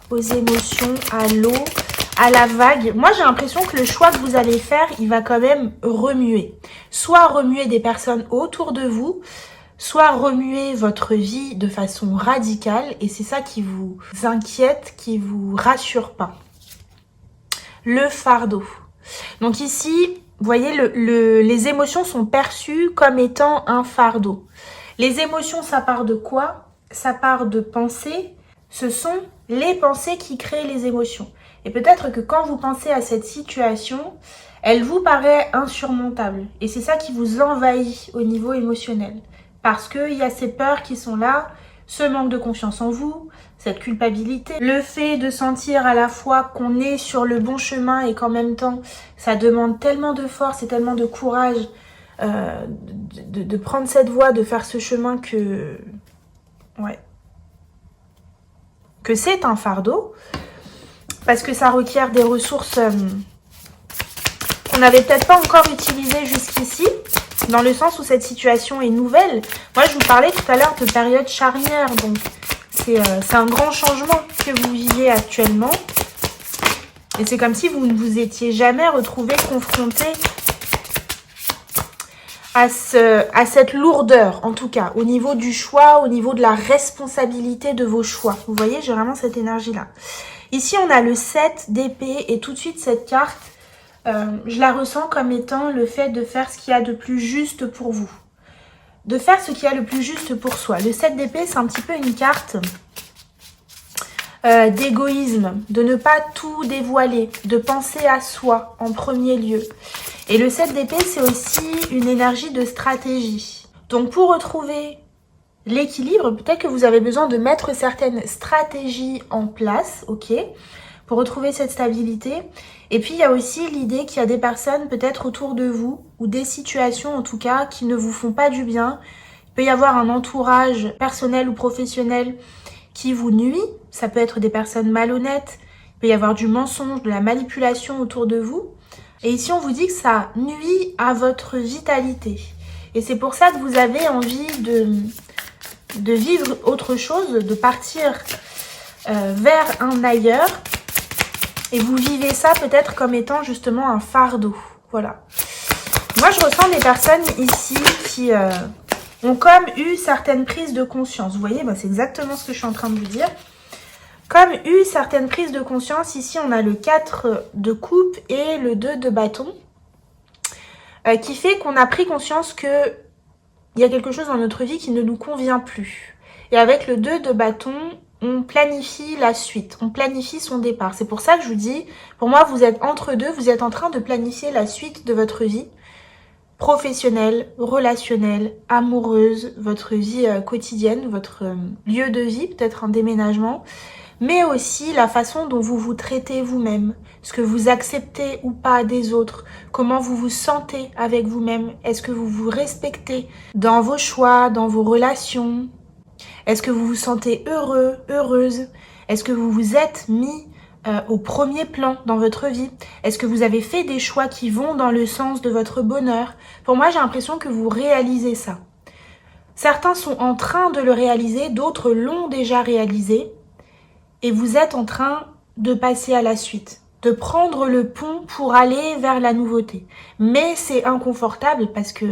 aux émotions, à l'eau, à la vague. Moi, j'ai l'impression que le choix que vous allez faire, il va quand même remuer. Soit remuer des personnes autour de vous, soit remuer votre vie de façon radicale. Et c'est ça qui vous inquiète, qui vous rassure pas. Le fardeau. Donc ici, vous voyez, les émotions sont perçues comme étant un fardeau. Les émotions, ça part de quoi? Ça part de pensées. Ce sont les pensées qui créent les émotions. Et peut-être que quand vous pensez à cette situation, elle vous paraît insurmontable. Et c'est ça qui vous envahit au niveau émotionnel. Parce qu'il y a ces peurs qui sont là, ce manque de confiance en vous, cette culpabilité, le fait de sentir à la fois qu'on est sur le bon chemin et qu'en même temps, ça demande tellement de force et tellement de courage de prendre cette voie, de faire ce chemin que... Ouais. Que c'est un fardeau. Parce que ça requiert des ressources qu'on n'avait peut-être pas encore utilisées jusqu'ici. Dans le sens où cette situation est nouvelle. Moi, je vous parlais tout à l'heure de période charnière. Donc, c'est un grand changement que vous vivez actuellement. Et c'est comme si vous ne vous étiez jamais retrouvé confronté à cette lourdeur, en tout cas, au niveau du choix, au niveau de la responsabilité de vos choix. Vous voyez, j'ai vraiment cette énergie-là. Ici, on a le 7 d'épée et tout de suite, cette carte, je la ressens comme étant le fait de faire ce qu'il y a de plus juste pour vous. De faire ce qu'il y a le plus juste pour soi. Le 7 d'épée, c'est un petit peu une carte d'égoïsme, de ne pas tout dévoiler, de penser à soi en premier lieu. Et le 7 d'épée, c'est aussi une énergie de stratégie. Donc pour retrouver l'équilibre, peut-être que vous avez besoin de mettre certaines stratégies en place, ok, pour retrouver cette stabilité. Et puis il y a aussi l'idée qu'il y a des personnes peut-être autour de vous, ou des situations en tout cas, qui ne vous font pas du bien. Il peut y avoir un entourage personnel ou professionnel qui vous nuit. Ça peut être des personnes malhonnêtes, il peut y avoir du mensonge, de la manipulation autour de vous. Et ici, on vous dit que ça nuit à votre vitalité. Et c'est pour ça que vous avez envie de vivre autre chose, de partir vers un ailleurs. Et vous vivez ça peut-être comme étant justement un fardeau. Voilà. Moi, je ressens des personnes ici qui ont comme eu certaines prises de conscience. Vous voyez, c'est exactement ce que je suis en train de vous dire. Comme eu certaines prises de conscience, ici on a le 4 de coupe et le 2 de bâton, qui fait qu'on a pris conscience que il y a quelque chose dans notre vie qui ne nous convient plus. Et avec le 2 de bâton, on planifie la suite, on planifie son départ. C'est pour ça que je vous dis, pour moi vous êtes entre deux, vous êtes en train de planifier la suite de votre vie professionnelle, relationnelle, amoureuse, votre vie quotidienne, votre lieu de vie, peut-être un déménagement, mais aussi la façon dont vous vous traitez vous-même, ce que vous acceptez ou pas des autres, comment vous vous sentez avec vous-même, est-ce que vous vous respectez dans vos choix, dans vos relations, est-ce que vous vous sentez heureux, heureuse, est-ce que vous vous êtes mis au premier plan dans votre vie, est-ce que vous avez fait des choix qui vont dans le sens de votre bonheur. Pour moi, j'ai l'impression que vous réalisez ça. Certains sont en train de le réaliser, d'autres l'ont déjà réalisé. Et vous êtes en train de passer à la suite, de prendre le pont pour aller vers la nouveauté. Mais c'est inconfortable parce que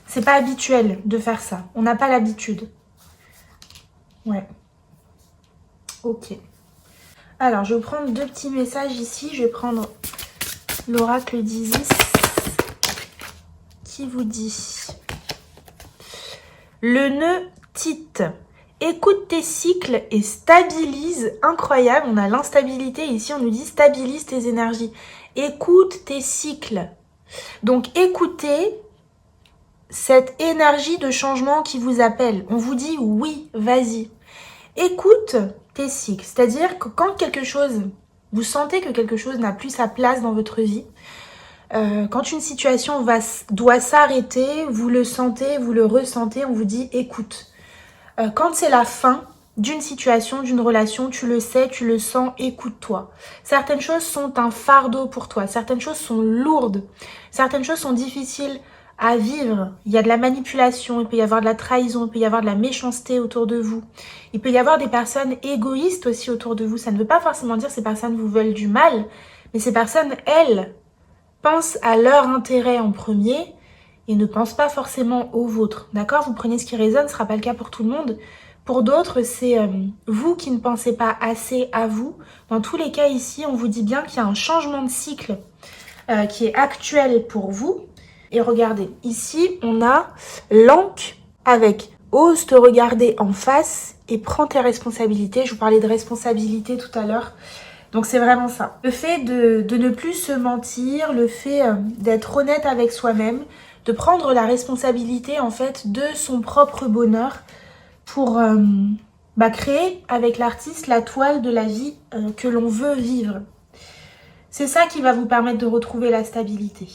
c'est pas habituel de faire ça. On n'a pas l'habitude. Ouais. Ok. Alors, je vais prendre deux petits messages ici. Je vais prendre l'oracle d'Isis qui vous dit le nœud Tite. Écoute tes cycles et stabilise. Incroyable, on a l'instabilité ici, on nous dit stabilise tes énergies. Écoute tes cycles. Donc écoutez cette énergie de changement qui vous appelle. On vous dit oui, vas-y. Écoute tes cycles. C'est-à-dire que quand quelque chose, vous sentez que quelque chose n'a plus sa place dans votre vie, quand une situation doit s'arrêter, vous le sentez, vous le ressentez, on vous dit écoute. Quand c'est la fin d'une situation, d'une relation, tu le sais, tu le sens, écoute-toi. Certaines choses sont un fardeau pour toi, certaines choses sont lourdes, certaines choses sont difficiles à vivre. Il y a de la manipulation, il peut y avoir de la trahison, il peut y avoir de la méchanceté autour de vous. Il peut y avoir des personnes égoïstes aussi autour de vous. Ça ne veut pas forcément dire que ces personnes vous veulent du mal, mais ces personnes, elles, pensent à leur intérêt en premier et ne pensent pas forcément au vôtre. D'accord? Vous prenez ce qui résonne, ce ne sera pas le cas pour tout le monde. Pour d'autres, c'est vous qui ne pensez pas assez à vous. Dans tous les cas ici, on vous dit bien qu'il y a un changement de cycle qui est actuel pour vous. Et regardez, ici, on a l'anque avec ose te regarder en face et prends tes responsabilités. Je vous parlais de responsabilité tout à l'heure. Donc c'est vraiment ça. Le fait de ne plus se mentir, le fait d'être honnête avec soi-même, de prendre la responsabilité en fait de son propre bonheur pour créer avec l'artiste la toile de la vie que l'on veut vivre. C'est ça qui va vous permettre de retrouver la stabilité.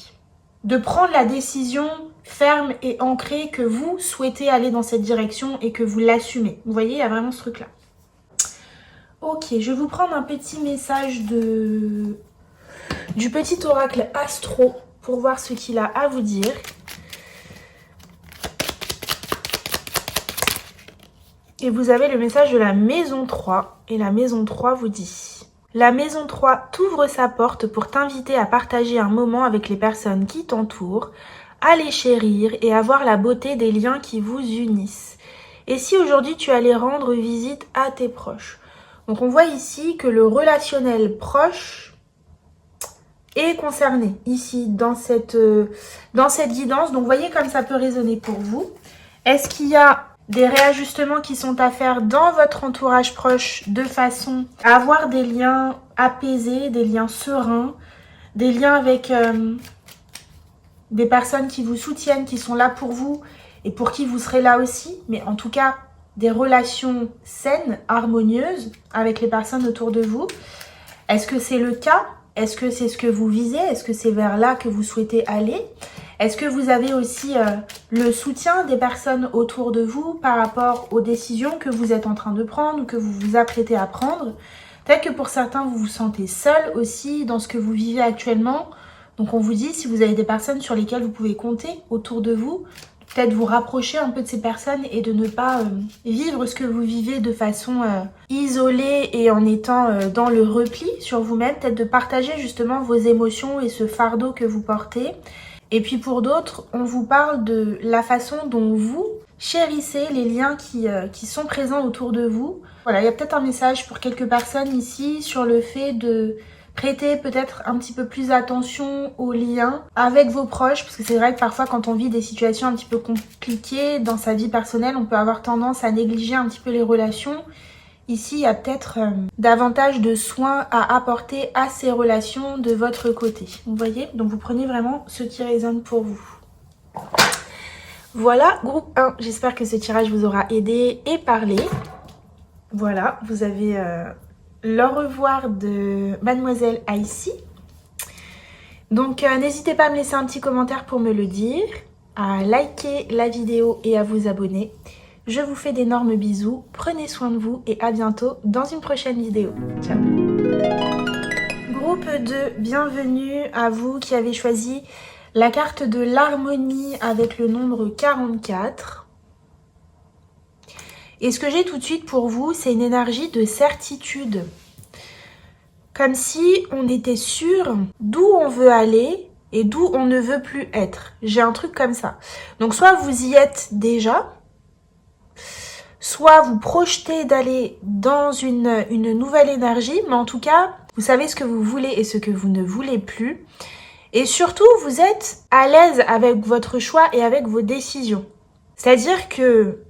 De prendre la décision ferme et ancrée que vous souhaitez aller dans cette direction et que vous l'assumez. Vous voyez, il y a vraiment ce truc-là. Ok, je vais vous prendre un petit message du petit oracle astro pour voir ce qu'il a à vous dire. Et vous avez le message de la maison 3. Et la maison 3 vous dit: la maison 3 t'ouvre sa porte pour t'inviter à partager un moment avec les personnes qui t'entourent, à les chérir et à voir la beauté des liens qui vous unissent. Et si aujourd'hui tu allais rendre visite à tes proches? Donc on voit ici que le relationnel proche est concerné ici dans cette guidance. Donc vous voyez comme ça peut résonner pour vous. Est-ce qu'il y a des réajustements qui sont à faire dans votre entourage proche de façon à avoir des liens apaisés, des liens sereins, des liens avec des personnes qui vous soutiennent, qui sont là pour vous et pour qui vous serez là aussi, mais en tout cas des relations saines, harmonieuses avec les personnes autour de vous. Est-ce que c'est le cas? Est-ce que c'est ce que vous visez? Est-ce que c'est vers là que vous souhaitez aller? Est-ce que vous avez aussi le soutien des personnes autour de vous par rapport aux décisions que vous êtes en train de prendre ou que vous vous apprêtez à prendre? Peut-être que pour certains, vous vous sentez seul aussi dans ce que vous vivez actuellement. Donc on vous dit, si vous avez des personnes sur lesquelles vous pouvez compter autour de vous, peut-être vous rapprocher un peu de ces personnes et de ne pas vivre ce que vous vivez de façon isolée et en étant dans le repli sur vous-même. Peut-être de partager justement vos émotions et ce fardeau que vous portez. Et puis pour d'autres, on vous parle de la façon dont vous chérissez les liens qui sont présents autour de vous. Voilà, il y a peut-être un message pour quelques personnes ici sur le fait de prêter peut-être un petit peu plus attention aux liens avec vos proches, parce que c'est vrai que parfois quand on vit des situations un petit peu compliquées dans sa vie personnelle, on peut avoir tendance à négliger un petit peu les relations. Ici, il y a peut-être davantage de soins à apporter à ces relations de votre côté. Vous voyez? Donc vous prenez vraiment ce qui résonne pour vous. Voilà, groupe 1. J'espère que ce tirage vous aura aidé et parlé. Voilà, vous avez le revoir de Mademoiselle Aïssi. Donc n'hésitez pas à me laisser un petit commentaire pour me le dire, à liker la vidéo et à vous abonner. Je vous fais d'énormes bisous, prenez soin de vous et à bientôt dans une prochaine vidéo. Ciao. Groupe 2, bienvenue à vous qui avez choisi la carte de l'harmonie avec le nombre 44. Et ce que j'ai tout de suite pour vous, c'est une énergie de certitude. Comme si on était sûr d'où on veut aller et d'où on ne veut plus être. J'ai un truc comme ça. Donc soit vous y êtes déjà, soit vous projetez d'aller dans une nouvelle énergie, mais en tout cas, vous savez ce que vous voulez et ce que vous ne voulez plus. Et surtout, vous êtes à l'aise avec votre choix et avec vos décisions. C'est-à-dire que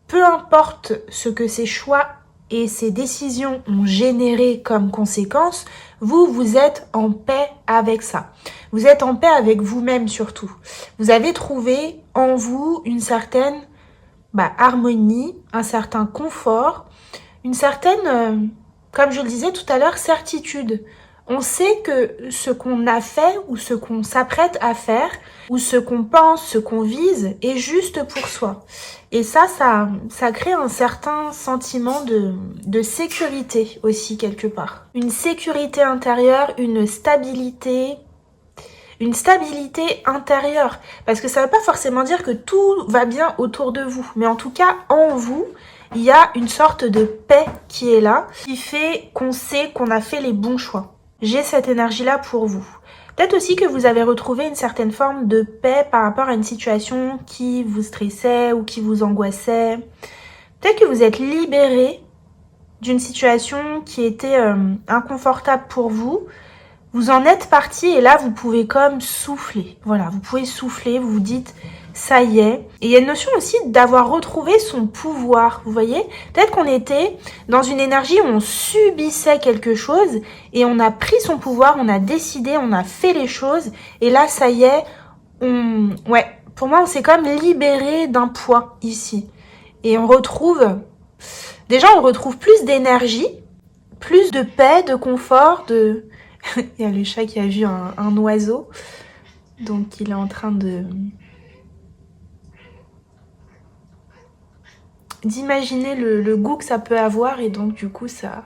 peu importe ce que ces choix et ces décisions ont généré comme conséquence, vous êtes en paix avec ça. Vous êtes en paix avec vous-même surtout. Vous avez trouvé en vous une certaine harmonie, un certain confort, une certaine, comme je le disais tout à l'heure, certitude. On sait que ce qu'on a fait ou ce qu'on s'apprête à faire ou ce qu'on pense, ce qu'on vise est juste pour soi. Et ça crée un certain sentiment de sécurité aussi quelque part. Une sécurité intérieure, une stabilité intérieure. Parce que ça ne veut pas forcément dire que tout va bien autour de vous. Mais en tout cas, en vous, il y a une sorte de paix qui est là, qui fait qu'on sait qu'on a fait les bons choix. J'ai cette énergie-là pour vous. Peut-être aussi que vous avez retrouvé une certaine forme de paix par rapport à une situation qui vous stressait ou qui vous angoissait. Peut-être que vous êtes libéré d'une situation qui était inconfortable pour vous. Vous en êtes parti et là, vous pouvez comme souffler. Voilà, vous pouvez souffler, vous vous dites, ça y est. Et il y a une notion aussi d'avoir retrouvé son pouvoir, vous voyez. Peut-être qu'on était dans une énergie où on subissait quelque chose et on a pris son pouvoir, on a décidé, on a fait les choses. Et là, ça y est, pour moi, on s'est comme libéré d'un poids ici. Et on retrouve plus d'énergie, plus de paix, de confort, Il y a le chat qui a vu un oiseau, donc il est en train d'imaginer le goût que ça peut avoir et donc du coup ça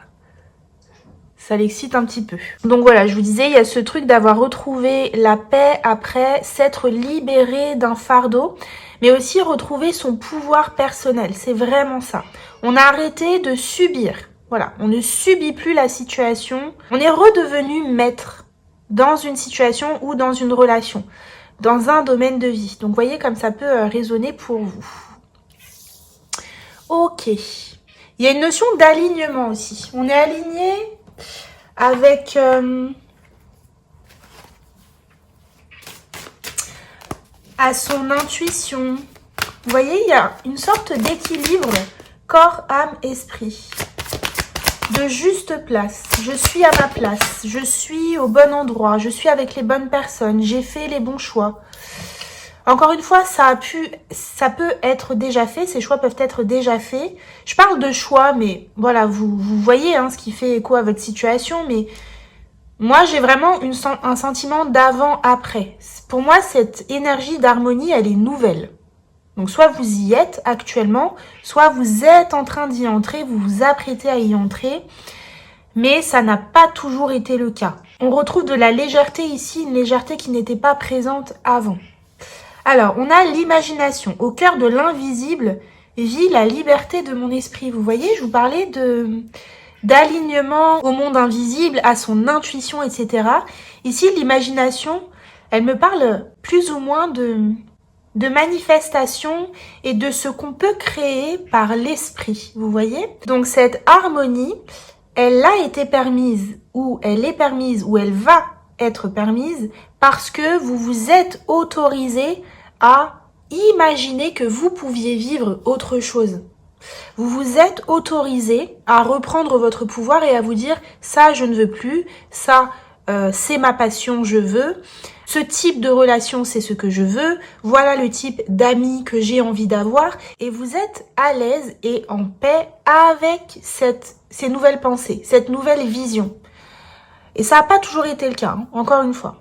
l'excite un petit peu. Donc voilà, je vous disais, il y a ce truc d'avoir retrouvé la paix après s'être libéré d'un fardeau, mais aussi retrouver son pouvoir personnel, c'est vraiment ça. On a arrêté de subir. Voilà, on ne subit plus la situation. On est redevenu maître dans une situation ou dans une relation, dans un domaine de vie. Donc, vous voyez comme ça peut résonner pour vous. Ok. Il y a une notion d'alignement aussi. On est aligné avec à son intuition, Vous voyez, il y a une sorte d'équilibre corps, âme, esprit. De juste place. Je suis à ma place. Je suis au bon endroit. Je suis avec les bonnes personnes. J'ai fait les bons choix. Encore une fois, ça peut être déjà fait. Ces choix peuvent être déjà faits. Je parle de choix, mais voilà, vous voyez ce qui fait écho à votre situation. Mais moi, j'ai vraiment un sentiment d'avant-après. Pour moi, cette énergie d'harmonie, elle est nouvelle. Donc, soit vous y êtes actuellement, soit vous êtes en train d'y entrer, vous vous apprêtez à y entrer, mais ça n'a pas toujours été le cas. On retrouve de la légèreté ici, une légèreté qui n'était pas présente avant. Alors, on a l'imagination. Au cœur de l'invisible vit la liberté de mon esprit. Vous voyez, je vous parlais d'alignement au monde invisible, à son intuition, etc. Ici, l'imagination, elle me parle plus ou moins de manifestation et de ce qu'on peut créer par l'esprit, vous voyez? Donc cette harmonie, elle a été permise, ou elle est permise, ou elle va être permise, parce que vous vous êtes autorisé à imaginer que vous pouviez vivre autre chose. Vous vous êtes autorisé à reprendre votre pouvoir et à vous dire « ça, je ne veux plus, ça, c'est ma passion, je veux ». Ce type de relation, c'est ce que je veux. Voilà le type d'amis que j'ai envie d'avoir. Et vous êtes à l'aise et en paix avec ces nouvelles pensées, cette nouvelle vision. Et ça n'a pas toujours été le cas, encore une fois.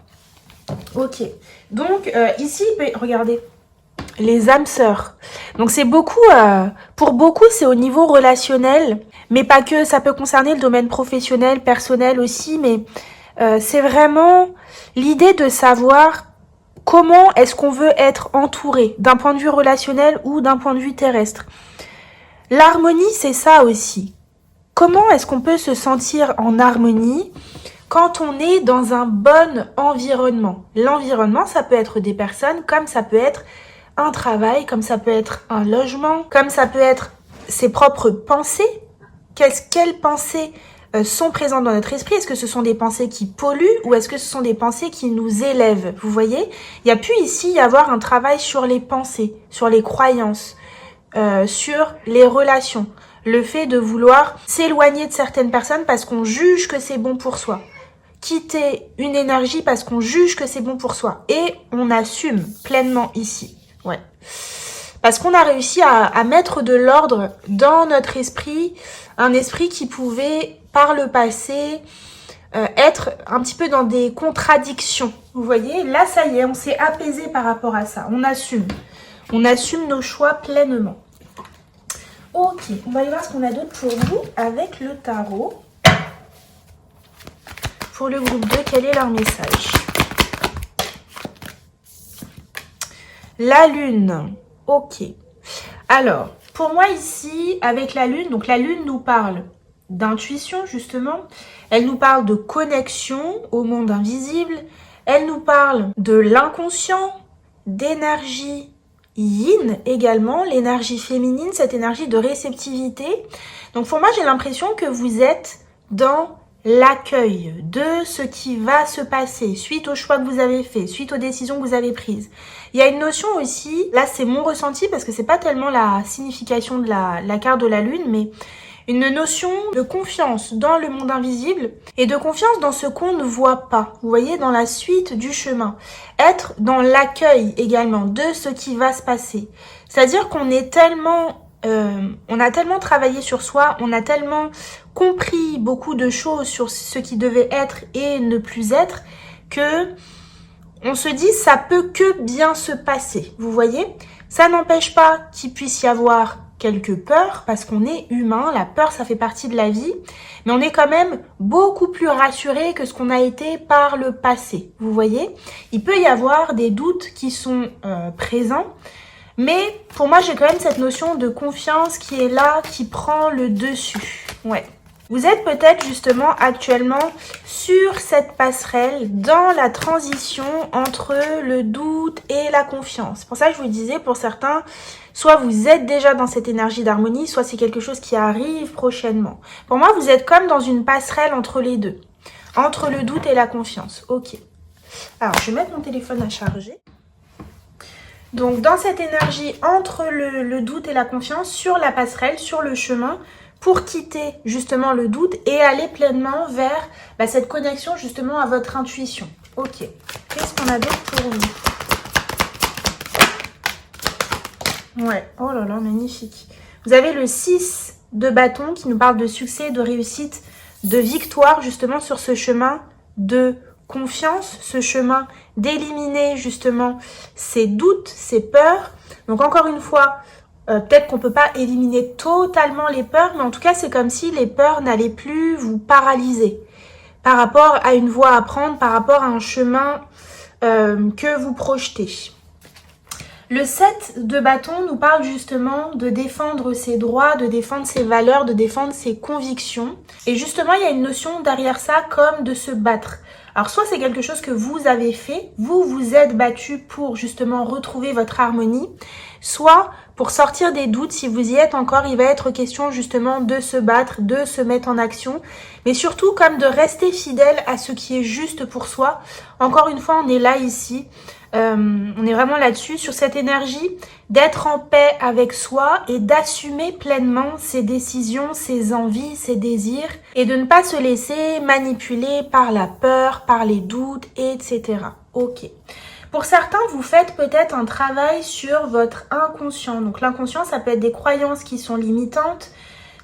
Ok. Donc, ici, regardez, les âmes sœurs. Donc, c'est beaucoup, pour beaucoup, c'est au niveau relationnel. Mais pas que, ça peut concerner le domaine professionnel, personnel aussi. Mais c'est vraiment l'idée de savoir comment est-ce qu'on veut être entouré d'un point de vue relationnel ou d'un point de vue terrestre. L'harmonie, c'est ça aussi. Comment est-ce qu'on peut se sentir en harmonie quand on est dans un bon environnement? L'environnement, ça peut être des personnes, comme ça peut être un travail, comme ça peut être un logement, comme ça peut être ses propres pensées. Quelles pensées sont présentes dans notre esprit? Est-ce que ce sont des pensées qui polluent ou est-ce que ce sont des pensées qui nous élèvent? Vous voyez, il y a pu ici y avoir un travail sur les pensées, sur les croyances, sur les relations. Le fait de vouloir s'éloigner de certaines personnes parce qu'on juge que c'est bon pour soi. Quitter une énergie parce qu'on juge que c'est bon pour soi. Et on assume pleinement ici. Ouais. Parce qu'on a réussi à mettre de l'ordre dans notre esprit, un esprit qui pouvait, par le passé, être un petit peu dans des contradictions. Vous voyez, là, ça y est, on s'est apaisé par rapport à ça. On assume. On assume nos choix pleinement. Ok, on va aller voir ce qu'on a d'autre pour vous avec le tarot. Pour le groupe 2, quel est leur message? La lune. Ok. Alors, pour moi ici, avec la lune, donc la lune nous parle d'intuition justement. Elle nous parle de connexion au monde invisible. Elle nous parle de l'inconscient, d'énergie yin également, l'énergie féminine, cette énergie de réceptivité. Donc pour moi, j'ai l'impression que vous êtes dans l'accueil de ce qui va se passer suite aux choix que vous avez faits, suite aux décisions que vous avez prises. Il y a une notion aussi, là c'est mon ressenti parce que c'est pas tellement la signification de la carte de la lune, mais une notion de confiance dans le monde invisible et de confiance dans ce qu'on ne voit pas. Vous voyez, dans la suite du chemin. Être dans l'accueil également de ce qui va se passer. C'est-à-dire qu'on est tellement... on a tellement travaillé sur soi, on a tellement compris beaucoup de choses sur ce qui devait être et ne plus être que on se dit ça peut que bien se passer. Vous voyez, ça n'empêche pas qu'il puisse y avoir quelques peurs parce qu'on est humain, la peur ça fait partie de la vie, mais on est quand même beaucoup plus rassuré que ce qu'on a été par le passé. Vous voyez, il peut y avoir des doutes qui sont présents. Mais pour moi, j'ai quand même cette notion de confiance qui est là, qui prend le dessus. Ouais. Vous êtes peut-être justement actuellement sur cette passerelle dans la transition entre le doute et la confiance. C'est pour ça que je vous disais, pour certains, soit vous êtes déjà dans cette énergie d'harmonie, soit c'est quelque chose qui arrive prochainement. Pour moi, vous êtes comme dans une passerelle entre les deux. Entre le doute et la confiance. Ok. Alors, je vais mettre mon téléphone à charger. Donc dans cette énergie entre le doute et la confiance, sur la passerelle, sur le chemin, pour quitter justement le doute et aller pleinement vers cette connexion justement à votre intuition. Ok, qu'est-ce qu'on a d'autre pour vous? Ouais, oh là là, magnifique. Vous avez le 6 de bâton qui nous parle de succès, de réussite, de victoire justement sur ce chemin de confiance, ce chemin d'éliminer justement ces doutes, ces peurs. Donc encore une fois, peut-être qu'on ne peut pas éliminer totalement les peurs, mais en tout cas c'est comme si les peurs n'allaient plus vous paralyser par rapport à une voie à prendre, par rapport à un chemin que vous projetez. Le 7 de bâton nous parle justement de défendre ses droits, de défendre ses valeurs, de défendre ses convictions. Et justement, il y a une notion derrière ça comme de se battre. Alors soit c'est quelque chose que vous avez fait, vous vous êtes battu pour justement retrouver votre harmonie, soit pour sortir des doutes, si vous y êtes encore, il va être question justement de se battre, de se mettre en action, mais surtout comme de rester fidèle à ce qui est juste pour soi. Encore une fois, on est là ici, on est vraiment là-dessus, sur cette énergie d'être en paix avec soi et d'assumer pleinement ses décisions, ses envies, ses désirs et de ne pas se laisser manipuler par la peur, par les doutes, etc. Ok. Pour certains, vous faites peut-être un travail sur votre inconscient. Donc l'inconscient, ça peut être des croyances qui sont limitantes.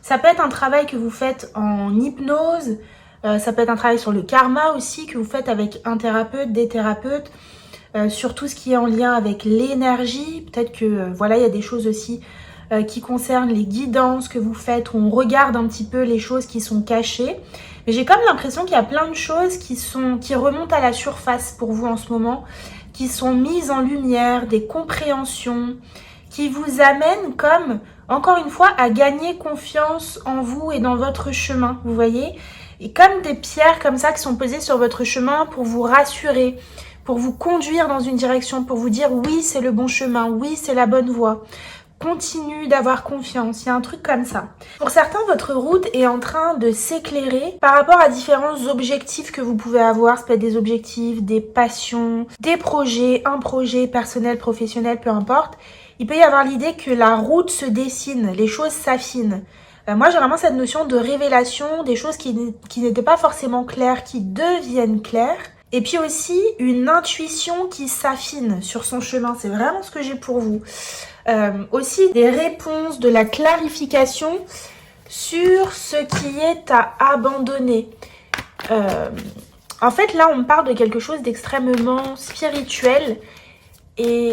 Ça peut être un travail que vous faites en hypnose. Ça peut être un travail sur le karma aussi que vous faites avec un thérapeute, des thérapeutes. Sur tout ce qui est en lien avec l'énergie. Peut-être que voilà, il y a des choses aussi qui concernent les guidances que vous faites, où on regarde un petit peu les choses qui sont cachées. Mais j'ai comme l'impression qu'il y a plein de choses qui remontent à la surface pour vous en ce moment, qui sont mises en lumière, des compréhensions, qui vous amènent comme, encore une fois, à gagner confiance en vous et dans votre chemin, vous voyez? Et comme des pierres comme ça qui sont posées sur votre chemin pour vous rassurer, pour vous conduire dans une direction, pour vous dire oui, c'est le bon chemin, oui, c'est la bonne voie. Continue d'avoir confiance, il y a un truc comme ça. Pour certains, votre route est en train de s'éclairer par rapport à différents objectifs que vous pouvez avoir. Ça peut être des objectifs, des passions, des projets, un projet personnel, professionnel, peu importe. Il peut y avoir l'idée que la route se dessine, les choses s'affinent. Moi, j'ai vraiment cette notion de révélation, des choses qui n'étaient pas forcément claires, qui deviennent claires. Et puis aussi, une intuition qui s'affine sur son chemin. C'est vraiment ce que j'ai pour vous. Aussi, des réponses, de la clarification sur ce qui est à abandonner. En fait, là, on parle de quelque chose d'extrêmement spirituel. Et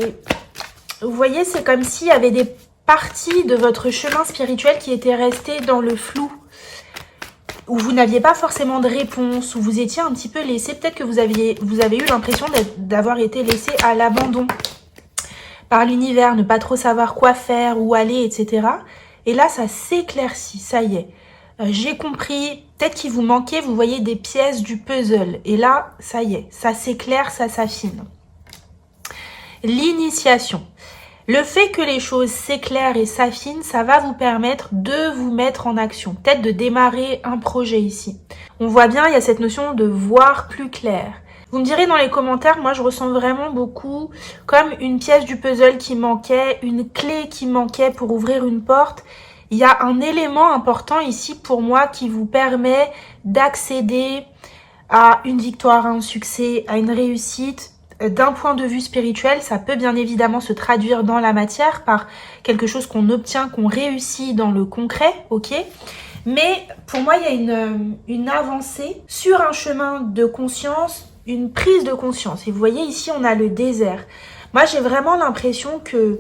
vous voyez, c'est comme s'il y avait des parties de votre chemin spirituel qui étaient restées dans le flou, où vous n'aviez pas forcément de réponse, où vous étiez un petit peu laissé, peut-être que vous avez eu l'impression d'avoir été laissé à l'abandon par l'univers, ne pas trop savoir quoi faire, où aller, etc. Et là, ça s'éclaircit, ça y est. J'ai compris, peut-être qu'il vous manquait, vous voyez, des pièces du puzzle. Et là, ça y est, ça s'éclaire, ça s'affine. L'initiation. Le fait que les choses s'éclairent et s'affinent, ça va vous permettre de vous mettre en action. Peut-être de démarrer un projet ici. On voit bien, il y a cette notion de voir plus clair. Vous me direz dans les commentaires, moi je ressens vraiment beaucoup comme une pièce du puzzle qui manquait, une clé qui manquait pour ouvrir une porte. Il y a un élément important ici pour moi qui vous permet d'accéder à une victoire, à un succès, à une réussite. D'un point de vue spirituel, ça peut bien évidemment se traduire dans la matière par quelque chose qu'on obtient, qu'on réussit dans le concret, ok? Mais pour moi, il y a une avancée sur un chemin de conscience, une prise de conscience. Et vous voyez, ici, on a le désert. Moi, j'ai vraiment l'impression que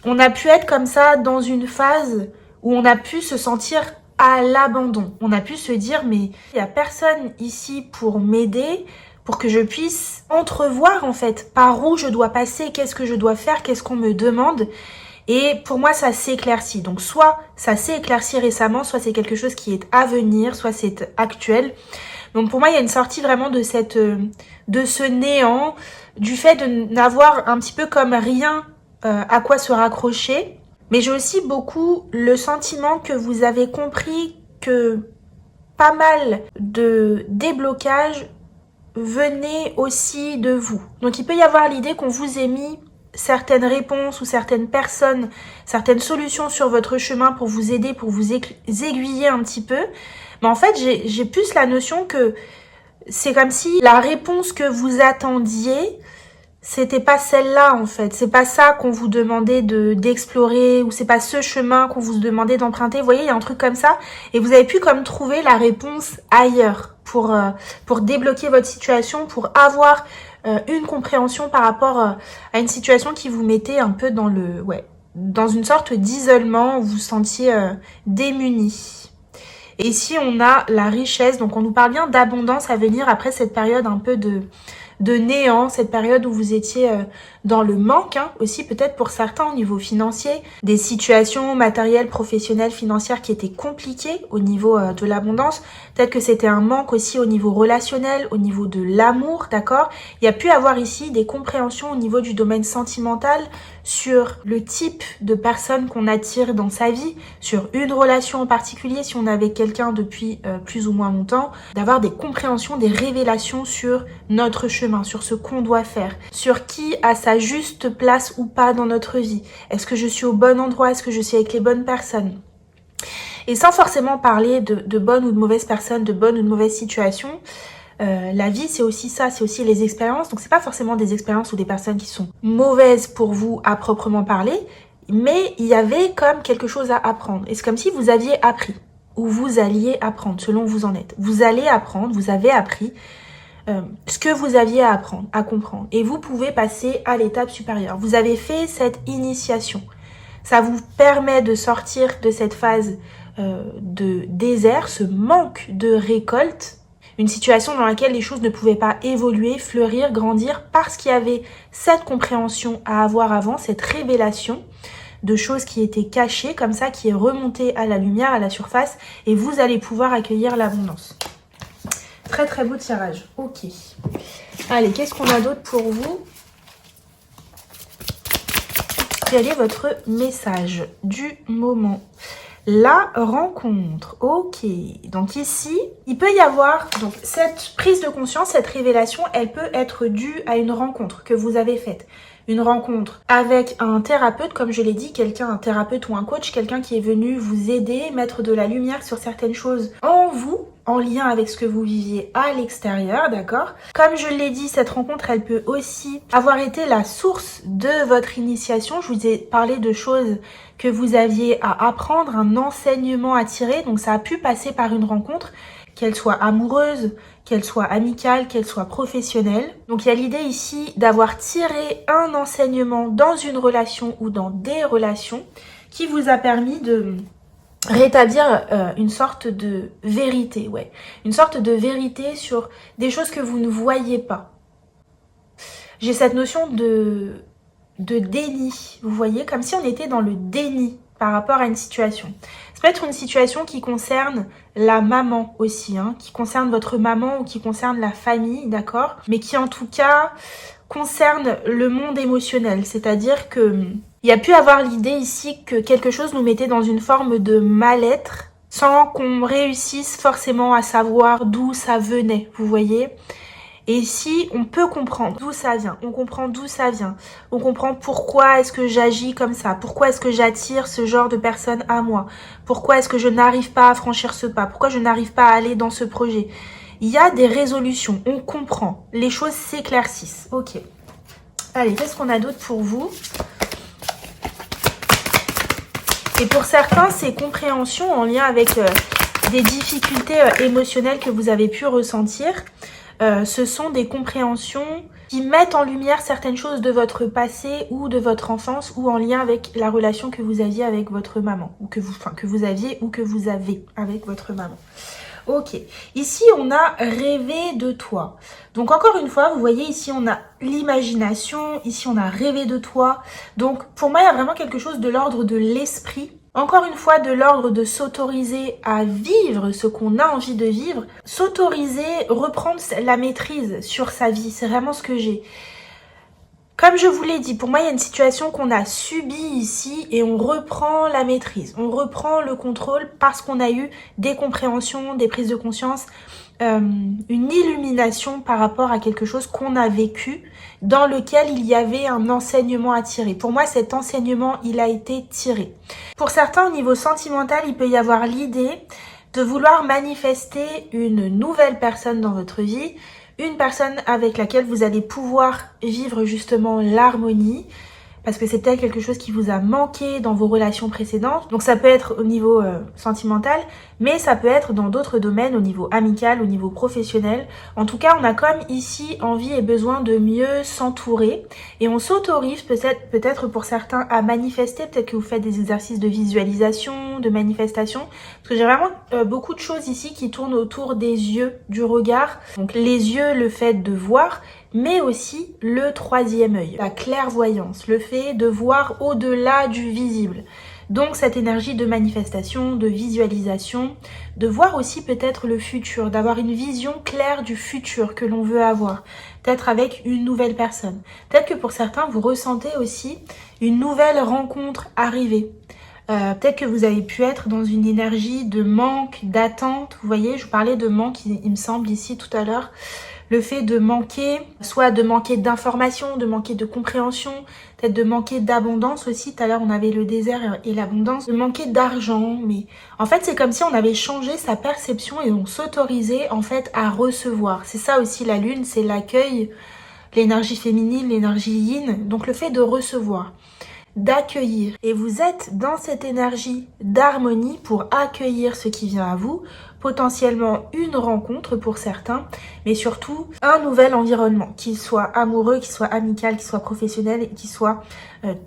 on a pu être comme ça dans une phase où on a pu se sentir à l'abandon. On a pu se dire, mais il n'y a personne ici pour m'aider, pour que je puisse entrevoir en fait par où je dois passer, qu'est-ce que je dois faire, qu'est-ce qu'on me demande. Et pour moi, ça s'éclaircit. Donc soit ça s'est éclairci récemment, soit c'est quelque chose qui est à venir, soit c'est actuel. Donc pour moi, il y a une sortie vraiment de ce néant, du fait de n'avoir un petit peu comme rien à quoi se raccrocher. Mais j'ai aussi beaucoup le sentiment que vous avez compris que pas mal de déblocages venaient aussi de vous. Donc il peut y avoir l'idée qu'on vous ait mis certaines réponses ou certaines personnes, certaines solutions sur votre chemin pour vous aider, pour vous aiguiller un petit peu. Mais en fait, j'ai plus la notion que c'est comme si la réponse que vous attendiez, c'était pas celle-là en fait. C'est pas ça qu'on vous demandait d'explorer ou c'est pas ce chemin qu'on vous demandait d'emprunter. Vous voyez, il y a un truc comme ça et vous avez pu comme trouver la réponse ailleurs pour débloquer votre situation, pour avoir une compréhension par rapport à une situation qui vous mettait un peu dans une sorte d'isolement où vous vous sentiez démuni. Et ici, on a la richesse. Donc, on nous parle bien d'abondance à venir après cette période un peu de néant, cette période où vous étiez dans le manque, hein, aussi peut-être pour certains au niveau financier, des situations matérielles, professionnelles, financières qui étaient compliquées au niveau de l'abondance. Peut-être que c'était un manque aussi au niveau relationnel, au niveau de l'amour, d'accord? Il y a pu avoir ici des compréhensions au niveau du domaine sentimental sur le type de personne qu'on attire dans sa vie, sur une relation en particulier, si on est avec quelqu'un depuis plus ou moins longtemps, d'avoir des compréhensions, des révélations sur notre chemin, sur ce qu'on doit faire, sur qui a sa juste place ou pas dans notre vie. Est-ce que je suis au bon endroit? Est-ce que je suis avec les bonnes personnes? Et sans forcément parler de bonnes ou de mauvaises personnes, de bonnes ou de mauvaises situations, la vie c'est aussi ça, c'est aussi les expériences. Donc c'est pas forcément des expériences ou des personnes qui sont mauvaises pour vous à proprement parler, mais il y avait comme quelque chose à apprendre. Et c'est comme si vous aviez appris, ou vous alliez apprendre, selon où vous en êtes. Vous allez apprendre, vous avez appris ce que vous aviez à apprendre, à comprendre. Et vous pouvez passer à l'étape supérieure. Vous avez fait cette initiation. Ça vous permet de sortir de cette phase de désert, ce manque de récolte, une situation dans laquelle les choses ne pouvaient pas évoluer, fleurir, grandir, parce qu'il y avait cette compréhension à avoir avant, cette révélation de choses qui étaient cachées, comme ça, qui est remontée à la lumière, à la surface, et vous allez pouvoir accueillir l'abondance. Très très beau tirage. Ok. Allez, qu'est-ce qu'on a d'autre pour vous? Quel est votre message du moment? La rencontre. Ok. Donc ici, il peut y avoir donc cette prise de conscience, cette révélation, elle peut être due à une rencontre que vous avez faite. Une rencontre avec un thérapeute, comme je l'ai dit, un thérapeute ou un coach, quelqu'un qui est venu vous aider, mettre de la lumière sur certaines choses en vous, en lien avec ce que vous viviez à l'extérieur, d'accord? Comme je l'ai dit, cette rencontre, elle peut aussi avoir été la source de votre initiation. Je vous ai parlé de choses que vous aviez à apprendre, un enseignement à tirer, donc ça a pu passer par une rencontre, qu'elle soit amoureuse, qu'elle soit amicale, qu'elle soit professionnelle. Donc il y a l'idée ici d'avoir tiré un enseignement dans une relation ou dans des relations qui vous a permis de rétablir une sorte de vérité, une sorte de vérité sur des choses que vous ne voyez pas. J'ai cette notion de déni, vous voyez, comme si on était dans le déni par rapport à une situation. Ça peut être une situation qui concerne la maman aussi, hein, qui concerne votre maman ou qui concerne la famille, d'accord? Mais qui en tout cas concerne le monde émotionnel, c'est-à-dire que il y a pu avoir l'idée ici que quelque chose nous mettait dans une forme de mal-être sans qu'on réussisse forcément à savoir d'où ça venait, vous voyez? Et ici, on peut comprendre d'où ça vient, on comprend d'où ça vient, on comprend pourquoi est-ce que j'agis comme ça, pourquoi est-ce que j'attire ce genre de personnes à moi, pourquoi est-ce que je n'arrive pas à franchir ce pas, pourquoi je n'arrive pas à aller dans ce projet. Il y a des résolutions, on comprend, les choses s'éclaircissent. Ok. Allez, qu'est-ce qu'on a d'autre pour vous? Et pour certains, ces compréhensions en lien avec des difficultés émotionnelles que vous avez pu ressentir, ce sont des compréhensions qui mettent en lumière certaines choses de votre passé ou de votre enfance ou en lien avec la relation que vous aviez avec votre maman ou que vous aviez ou que vous avez avec votre maman. Ok, ici on a rêvé de toi. Donc encore une fois, vous voyez ici on a l'imagination, ici on a rêvé de toi. Donc pour moi il y a vraiment quelque chose de l'ordre de l'esprit. Encore une fois, de l'ordre de s'autoriser à vivre ce qu'on a envie de vivre, s'autoriser, reprendre la maîtrise sur sa vie, c'est vraiment ce que j'ai. Comme je vous l'ai dit, pour moi, il y a une situation qu'on a subie ici et on reprend la maîtrise. On reprend le contrôle parce qu'on a eu des compréhensions, des prises de conscience, une illumination par rapport à quelque chose qu'on a vécu, dans lequel il y avait un enseignement à tirer. Pour moi, cet enseignement, il a été tiré. Pour certains, au niveau sentimental, il peut y avoir l'idée de vouloir manifester une nouvelle personne dans votre vie, une personne avec laquelle vous allez pouvoir vivre justement l'harmonie, parce que c'est peut-être quelque chose qui vous a manqué dans vos relations précédentes. Donc ça peut être au niveau sentimental, mais ça peut être dans d'autres domaines, au niveau amical, au niveau professionnel. En tout cas, on a comme ici envie et besoin de mieux s'entourer. Et on s'autorise peut-être pour certains à manifester. Peut-être que vous faites des exercices de visualisation, de manifestation. Parce que j'ai vraiment beaucoup de choses ici qui tournent autour des yeux, du regard. Donc les yeux, le fait de voir, mais aussi le troisième œil, la clairvoyance, le fait de voir au-delà du visible. Donc cette énergie de manifestation, de visualisation, de voir aussi peut-être le futur, d'avoir une vision claire du futur que l'on veut avoir, peut-être avec une nouvelle personne. Peut-être que pour certains, vous ressentez aussi une nouvelle rencontre arriver. Peut-être que vous avez pu être dans une énergie de manque, d'attente. Vous voyez, je vous parlais de manque, il me semble, ici tout à l'heure. Le fait de manquer, soit de manquer d'informations, de manquer de compréhension, peut-être de manquer d'abondance aussi. Tout à l'heure, on avait le désert et l'abondance. De manquer d'argent, mais en fait, c'est comme si on avait changé sa perception et on s'autorisait en fait à recevoir. C'est ça aussi la lune, c'est l'accueil, l'énergie féminine, l'énergie yin. Donc le fait de recevoir, d'accueillir. Et vous êtes dans cette énergie d'harmonie pour accueillir ce qui vient à vous, potentiellement une rencontre pour certains, mais surtout un nouvel environnement, qu'il soit amoureux, qu'il soit amical, qu'il soit professionnel, et qu'il soit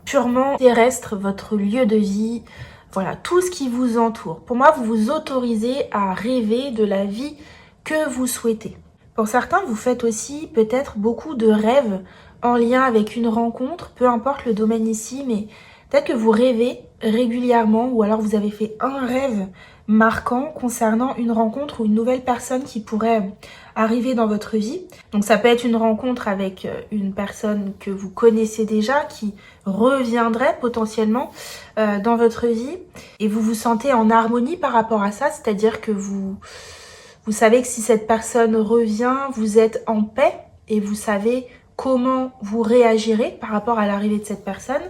purement terrestre, votre lieu de vie, voilà, tout ce qui vous entoure. Pour moi, vous vous autorisez à rêver de la vie que vous souhaitez. Pour certains, vous faites aussi peut-être beaucoup de rêves en lien avec une rencontre, peu importe le domaine ici, mais peut-être que vous rêvez régulièrement ou alors vous avez fait un rêve marquant concernant une rencontre ou une nouvelle personne qui pourrait arriver dans votre vie. Donc ça peut être une rencontre avec une personne que vous connaissez déjà qui reviendrait potentiellement dans votre vie et vous vous sentez en harmonie par rapport à ça, c'est-à-dire que vous savez que si cette personne revient, vous êtes en paix et vous savez comment vous réagirez par rapport à l'arrivée de cette personne.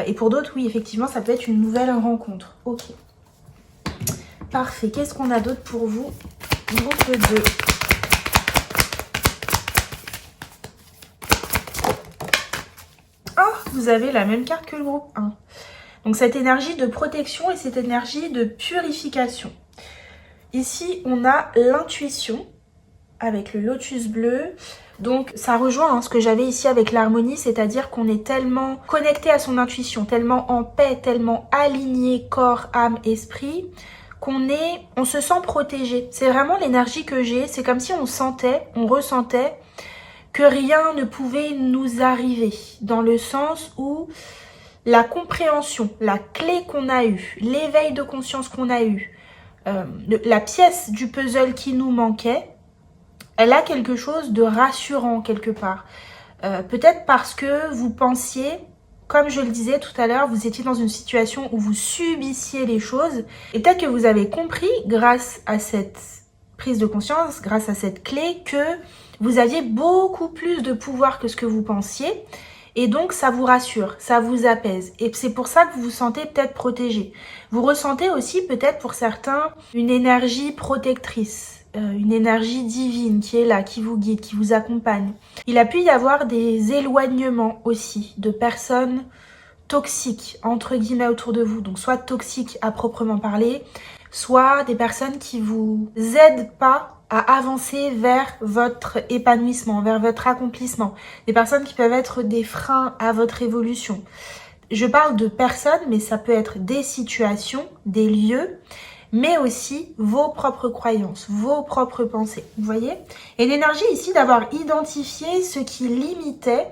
Et pour d'autres, oui, effectivement, ça peut être une nouvelle rencontre. Ok. Parfait. Qu'est-ce qu'on a d'autre pour vous? Groupe 2. Oh, vous avez la même carte que le groupe 1. Donc cette énergie de protection et cette énergie de purification. Ici, on a l'intuition avec le lotus bleu. Donc ça rejoint ce que j'avais ici avec l'harmonie, c'est-à-dire qu'on est tellement connecté à son intuition, tellement en paix, tellement aligné corps, âme, esprit, on se sent protégé. C'est vraiment l'énergie que j'ai, c'est comme si on ressentait que rien ne pouvait nous arriver, dans le sens où la compréhension, la clé qu'on a eue, l'éveil de conscience qu'on a eu, la pièce du puzzle qui nous manquait, elle a quelque chose de rassurant quelque part. Peut-être parce que vous pensiez, comme je le disais tout à l'heure, vous étiez dans une situation où vous subissiez les choses. Et peut-être que vous avez compris, grâce à cette prise de conscience, grâce à cette clé, que vous aviez beaucoup plus de pouvoir que ce que vous pensiez. Et donc, ça vous rassure, ça vous apaise. Et c'est pour ça que vous vous sentez peut-être protégé. Vous ressentez aussi peut-être pour certains une énergie protectrice. Une énergie divine qui est là, qui vous guide, qui vous accompagne. Il a pu y avoir des éloignements aussi de personnes toxiques, entre guillemets, autour de vous. Donc soit toxiques à proprement parler, soit des personnes qui vous aident pas à avancer vers votre épanouissement, vers votre accomplissement. Des personnes qui peuvent être des freins à votre évolution. Je parle de personnes, mais ça peut être des situations, des lieux, mais aussi vos propres croyances, vos propres pensées, vous voyez? Et l'énergie ici d'avoir identifié ce qui limitait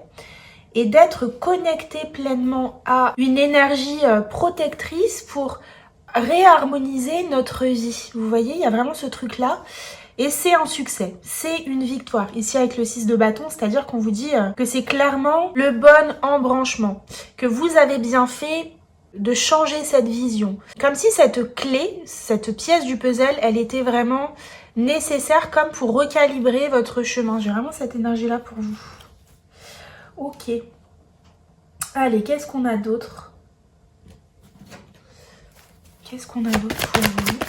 et d'être connecté pleinement à une énergie protectrice pour réharmoniser notre vie. Vous voyez, il y a vraiment ce truc-là. Et c'est un succès, c'est une victoire. Ici avec le 6 de bâton, c'est-à-dire qu'on vous dit que c'est clairement le bon embranchement, que vous avez bien fait de changer cette vision. Comme si cette clé, cette pièce du puzzle, elle était vraiment nécessaire comme pour recalibrer votre chemin. J'ai vraiment cette énergie-là pour vous. Ok. Allez, qu'est-ce qu'on a d'autre? Qu'est-ce qu'on a d'autre pour vous?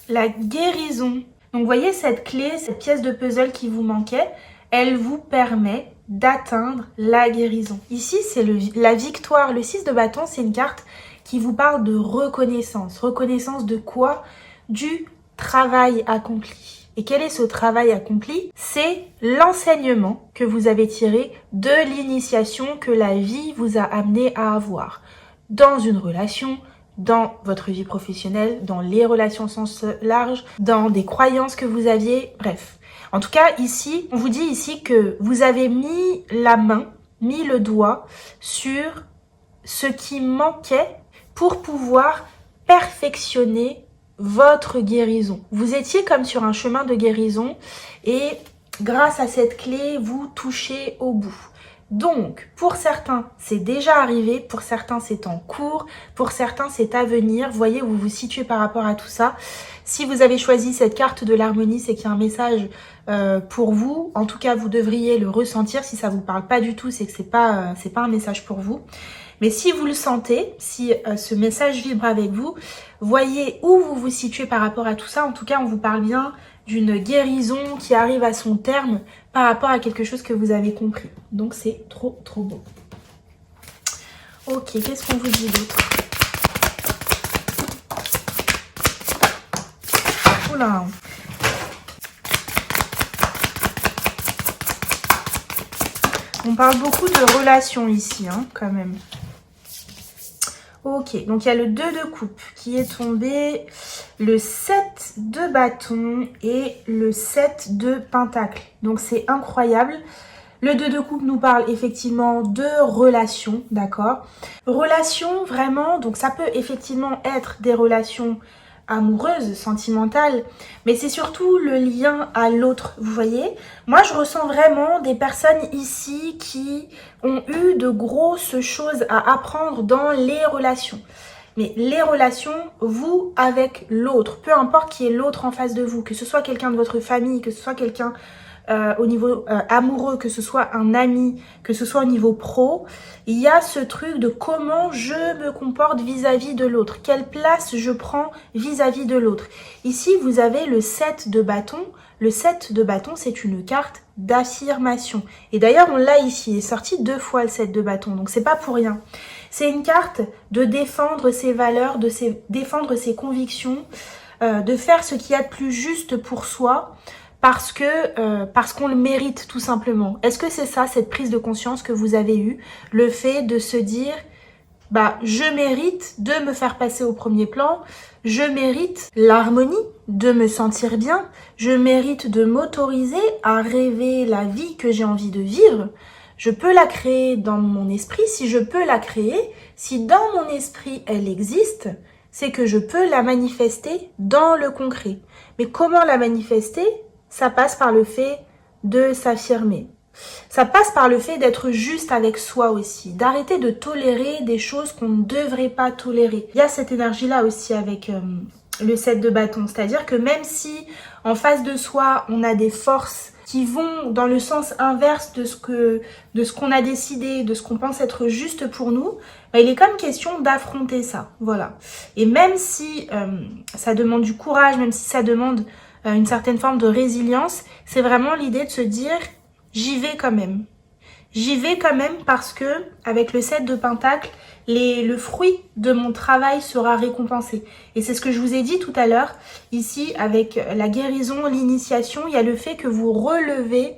La guérison. Donc, vous voyez cette clé, cette pièce de puzzle qui vous manquait, elle vous permet d'atteindre la guérison. Ici, c'est la victoire. Le 6 de bâton, c'est une carte qui vous parle de reconnaissance. Reconnaissance de quoi? Du travail accompli. Et quel est ce travail accompli? C'est l'enseignement que vous avez tiré de l'initiation que la vie vous a amené à avoir. Dans une relation, dans votre vie professionnelle, dans les relations au sens large, dans des croyances que vous aviez, bref. En tout cas, ici, on vous dit ici que vous avez mis la main, mis le doigt sur ce qui manquait pour pouvoir perfectionner votre guérison. Vous étiez comme sur un chemin de guérison et grâce à cette clé, vous touchez au bout. Donc, pour certains, c'est déjà arrivé, pour certains, c'est en cours, pour certains, c'est à venir. Vous voyez où vous vous situez par rapport à tout ça. Si vous avez choisi cette carte de l'harmonie, c'est qu'il y a un message pour vous. En tout cas, vous devriez le ressentir. Si ça vous parle pas du tout, c'est que c'est pas un message pour vous. Mais si vous le sentez, si ce message vibre avec vous, voyez où vous vous situez par rapport à tout ça. En tout cas, on vous parle bien d'une guérison qui arrive à son terme par rapport à quelque chose que vous avez compris. Donc, c'est trop, trop beau. Ok, qu'est-ce qu'on vous dit d'autre? Oula! On parle beaucoup de relations ici, hein, quand même. Ok, donc il y a le 2 de coupe qui est tombé, le 7 de bâton et le 7 de pentacle. Donc c'est incroyable. Le 2 de coupe nous parle effectivement de relations, d'accord? Relations vraiment, donc ça peut effectivement être des relations amoureuses, sentimentales, mais c'est surtout le lien à l'autre, vous voyez? Moi, je ressens vraiment des personnes ici qui ont eu de grosses choses à apprendre dans les relations. Mais les relations, vous avec l'autre, peu importe qui est l'autre en face de vous, que ce soit quelqu'un de votre famille, que ce soit quelqu'un au niveau amoureux, que ce soit un ami, que ce soit au niveau pro, il y a ce truc de comment je me comporte vis-à-vis de l'autre, quelle place je prends vis-à-vis de l'autre. Ici, vous avez le 7 de bâton. Le 7 de bâton, c'est une carte d'affirmation. Et d'ailleurs, on l'a ici, il est sorti 2 fois le 7 de bâton, donc c'est pas pour rien. C'est une carte de défendre ses valeurs, de défendre ses convictions, de faire ce qu'il y a de plus juste pour soi, parce qu'on le mérite tout simplement. Est-ce que c'est ça, cette prise de conscience que vous avez eue, le fait de se dire, bah, je mérite de me faire passer au premier plan, je mérite l'harmonie, de me sentir bien, je mérite de m'autoriser à rêver la vie que j'ai envie de vivre. Je peux la créer dans mon esprit. Si je peux la créer, si dans mon esprit elle existe, c'est que je peux la manifester dans le concret. Mais comment la manifester ? Ça passe par le fait de s'affirmer. Ça passe par le fait d'être juste avec soi aussi, d'arrêter de tolérer des choses qu'on ne devrait pas tolérer. Il y a cette énergie-là aussi avec le 7 de bâton, c'est-à-dire que même si en face de soi, on a des forces qui vont dans le sens inverse de ce qu'on a décidé, de ce qu'on pense être juste pour nous, bah, il est comme question d'affronter ça, voilà. Et même si ça demande du courage, même si ça demande une certaine forme de résilience, c'est vraiment l'idée de se dire j'y vais quand même. J'y vais quand même parce que avec le 7 de pentacle, le fruit de mon travail sera récompensé. Et c'est ce que je vous ai dit tout à l'heure. Ici, avec la guérison, l'initiation, il y a le fait que vous relevez,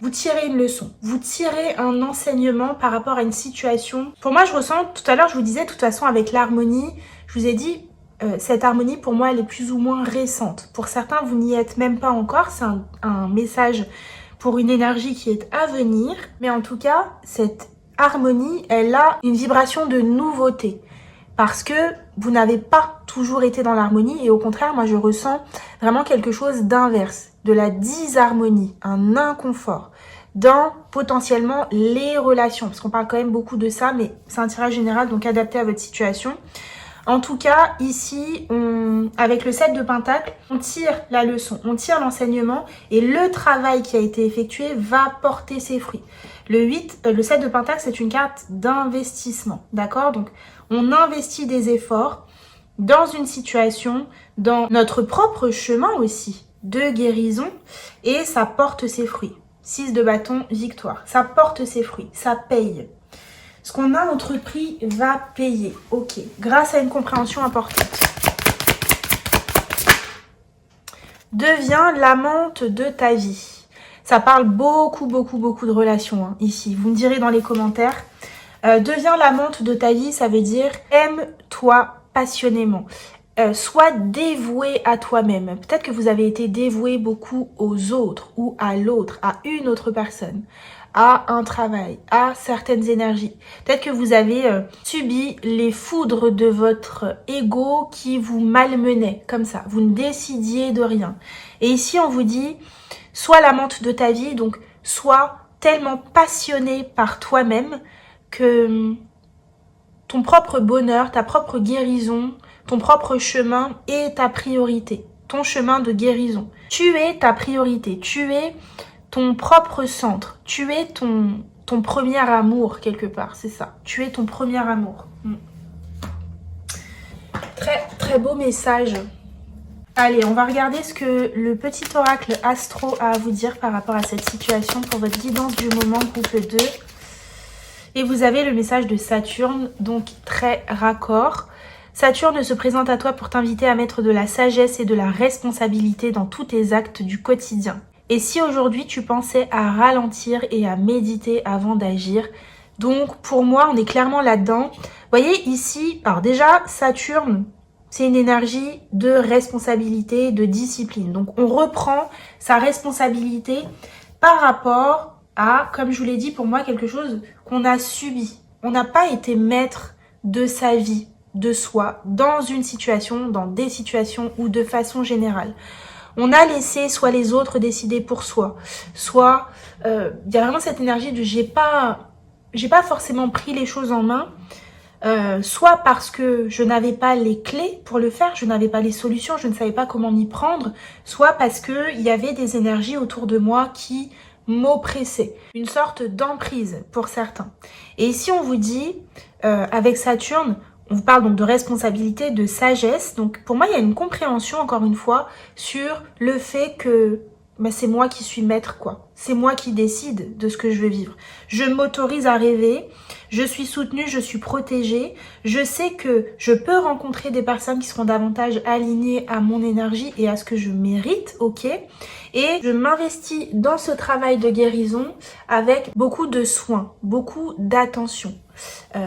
vous tirez une leçon. Vous tirez un enseignement par rapport à une situation. Pour moi, je ressens, tout à l'heure, je vous disais, de toute façon, avec l'harmonie, je vous ai dit, cette harmonie, pour moi, elle est plus ou moins récente. Pour certains, vous n'y êtes même pas encore. C'est un message pour une énergie qui est à venir. Mais en tout cas, cette harmonie, elle a une vibration de nouveauté. parce que vous n'avez pas toujours été dans l'harmonie et au contraire, moi je ressens vraiment quelque chose d'inverse, de la disharmonie, un inconfort dans potentiellement les relations, parce qu'on parle quand même beaucoup de ça, mais c'est un tirage général, donc adapté à votre situation. En tout cas, ici, avec le 7 de Pentacle, on tire la leçon, on tire l'enseignement et le travail qui a été effectué va porter ses fruits. Le 7 de Pentacle, c'est une carte d'investissement, d'accord? Donc, on investit des efforts dans une situation, dans notre propre chemin aussi de guérison et ça porte ses fruits. 6 de bâton, victoire. Ça porte ses fruits, ça paye. Ce qu'on a entrepris va payer. Ok, grâce à une compréhension importante. Deviens l'amante de ta vie. Ça parle beaucoup de relations hein, ici. Vous me direz dans les commentaires. Deviens l'amante de ta vie, ça veut dire aime-toi passionnément. Sois dévoué à toi-même. Peut-être que vous avez été dévoué beaucoup aux autres ou à l'autre, à une autre personne, à un travail, à certaines énergies. Peut-être que vous avez subi les foudres de votre ego qui vous malmenait comme ça. Vous ne décidiez de rien. Et ici, on vous dit, sois l'amante de ta vie, donc sois tellement passionné par toi-même que ton propre bonheur, ta propre guérison, ton propre chemin est ta priorité. Ton chemin de guérison. Tu es ta priorité. Tu es ton propre centre. Tu es ton premier amour quelque part. C'est ça. Tu es ton premier amour. Très beau message. Allez, on va regarder ce que le petit oracle astro a à vous dire par rapport à cette situation pour votre guidance du moment groupe 2. Et vous avez le message de Saturne, donc très raccord. Saturne se présente à toi pour t'inviter à mettre de la sagesse et de la responsabilité dans tous tes actes du quotidien. Et si aujourd'hui tu pensais à ralentir et à méditer avant d'agir, donc pour moi on est clairement là-dedans. Vous voyez ici, alors déjà Saturne, c'est une énergie de responsabilité, de discipline. Donc on reprend sa responsabilité par rapport à, comme je vous l'ai dit, pour moi quelque chose qu'on a subi. On n'a pas été maître de sa vie, de soi, dans une situation, dans des situations ou de façon générale. On a laissé soit les autres décider pour soi, soit il y a vraiment cette énergie de j'ai pas forcément pris les choses en main, soit parce que je n'avais pas les clés pour le faire, je n'avais pas les solutions, je ne savais pas comment m'y prendre, soit parce que il y avait des énergies autour de moi qui m'oppressaient, une sorte d'emprise pour certains. Et ici on vous dit, avec Saturne, on vous parle donc de responsabilité, de sagesse. Donc pour moi, il y a une compréhension, encore une fois, sur le fait que c'est moi qui suis maître, quoi. C'est moi qui décide de ce que je veux vivre. Je m'autorise à rêver, je suis soutenue, je suis protégée. Je sais que je peux rencontrer des personnes qui seront davantage alignées à mon énergie et à ce que je mérite, ok ? Et je m'investis dans ce travail de guérison avec beaucoup de soin, beaucoup d'attention.